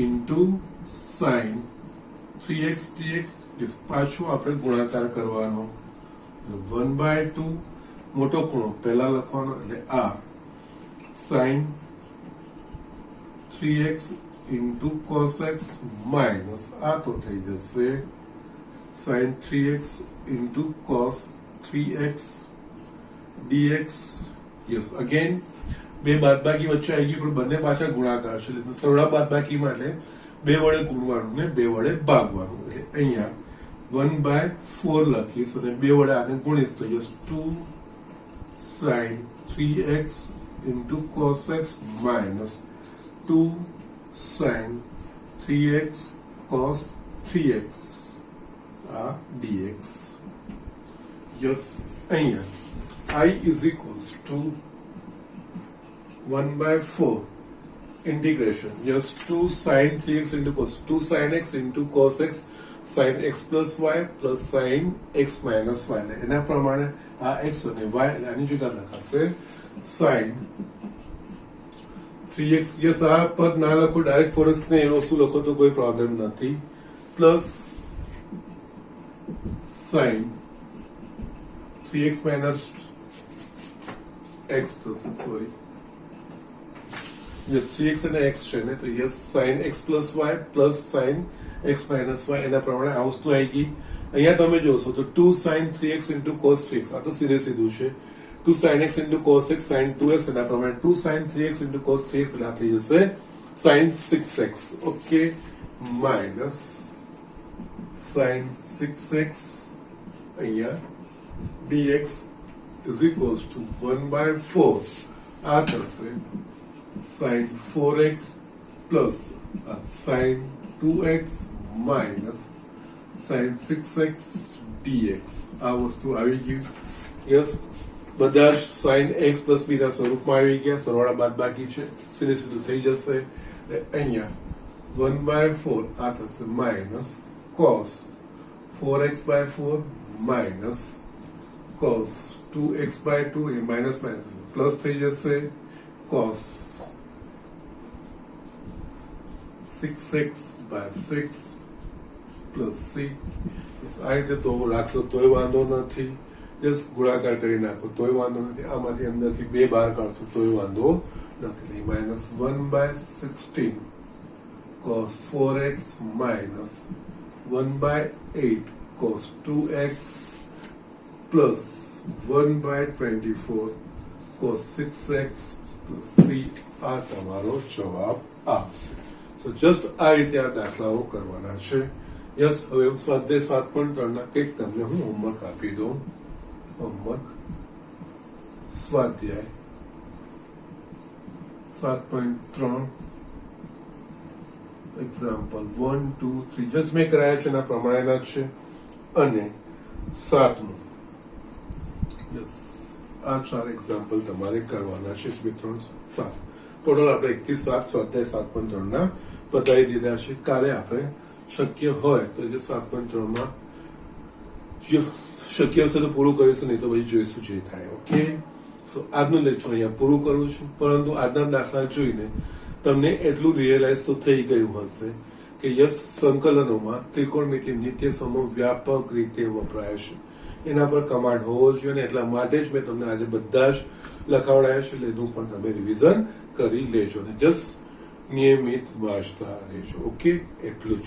into sin 3x dx. પાછું આપણે ગુણાકાર કરવાનો, 1/2 મોટો ખૂણો પહેલા લખવાનો એટલે આ sin 3x into cos x minus આ તો થઈ જશે sin 3x into cos 3x dx. Yes, again બે બાદબાકી વચ્ચે આવી ગઈ પણ બંને પાછા ગુણાકાર છે એટલે સરળ બાદબાકીમાં એટલે બે વડે ગુણવાનું ને બે વડે ભાગવાનું એટલે અહીંયા 1/4 લખીશ અને બે વડે આને ગુણીશ તો yes 2 sin 3x into cos x minus 2 sin 3x cos 3x dx. Yes, અહીંયા I is equals to 1/4 integration. Yes, 2 sin 3x into cos 2 sin x into cos x sin x plus y plus sin x minus y. એના પ્રમાણે આ x અને y આની જગ્યા લખાશે sin 3x. Yes, આ પદ ના લખો, ડાયરેક્ટ 4x ને એ વસ્તુ લખો તો કોઈ પ્રોબ્લેમ નથી. Plus sin 3x minus x થશે, સોરી યસ 3x અને x છે ને તો yes sin x plus y plus sin x minus y એના પ્રમાણે આ વસ્તુ આવી ગઈ. અહીંયા તમે જોશો તો 2 sin 3x into cos 3x આ તો સીધે સીધું છે. 2 sin x into cos x sin 2x એના પ્રમાણે 2 sin 3x into cos 3x એટલે આ થઈ જશે sin 6x. Okay, minus sin 6x અહીંયા dx is equals to 1/4 આ થશે sin 4x plus sin 2x minus sin 6x dx. આ વસ્તુ આવી ગયું. યસ, બધા જ sin x plus b ના સ્વરૂપમાં આવી ગયા. સરવાળા બાદબાકી છે, સીધે સીધું થઈ જશે. અહીંયા 1/4 આ થશે minus cos 4x/4 minus cos 2x/2 એ માઇનસ માઇનસ પ્લસ થઈ જશે cos 6x/6 પ્લસ c. આ રીતે તો રાખશો તોય વાંધો નથી. જસ્ટ ગુણાકાર કરી નાખો તોય વાંધો નથી. આમાંથી અંદરથી બે બહાર કાઢશો તોય વાંધો નથી. Minus 1/16 cos 4x minus 1/8 cos 2x plus 1/24 cos 6x plus c આ તમારો જવાબ આવશે. સો જસ્ટ આ રીતે આ દાખલાઓ કરવાના છે. યસ, હવે સ્વાધ્યાય 7.3 ના કંઈક તમને હું હોમવર્ક આપી દઉં. હોમવર્ક સ્વાધ્યાય 7.3 એક્ઝામ્પલ 1, 2, 3 જસ્ટ મેં કરાયા છે એના પ્રમાણેના જ છે. અને 7મું યસ, આ 4 એક્ઝામ્પલ તમારે કરવાના છે. 2, 3, 7 ટોટલ આપણે 1 થી 7 સ્વાધ્યાય 7.3 ના પતાવી દીધા છે. કાલે આપણે શક્ય હોય તો જે 7.3 માં શક્ય હશે તો પૂરું કરીશું, નહીં તો પછી જોઈશું જે થાય. ઓકે, સો આજનું લેક્ચર અહીંયા પૂરું કરું છું. પરંતુ આજના દાખલા જોઈને તમને એટલું રિયલાઇઝ તો થઈ ગયું હશે કે યસ, સંકલનોમાં ત્રિકોણમિતિ નિત્ય સમૂહ વ્યાપક રીતે વપરાય છે. એના પર કમાન્ડ હોવો જોઈએ અને એટલા માટે જ મેં તમને આજે બધા જ લખાવડાયા છે. એટલે એનું પણ તમે રિવિઝન કરી લેજો અને જસ્ટ નિયમિત વાંચતા રહેજો. ઓકે, એટલું જ.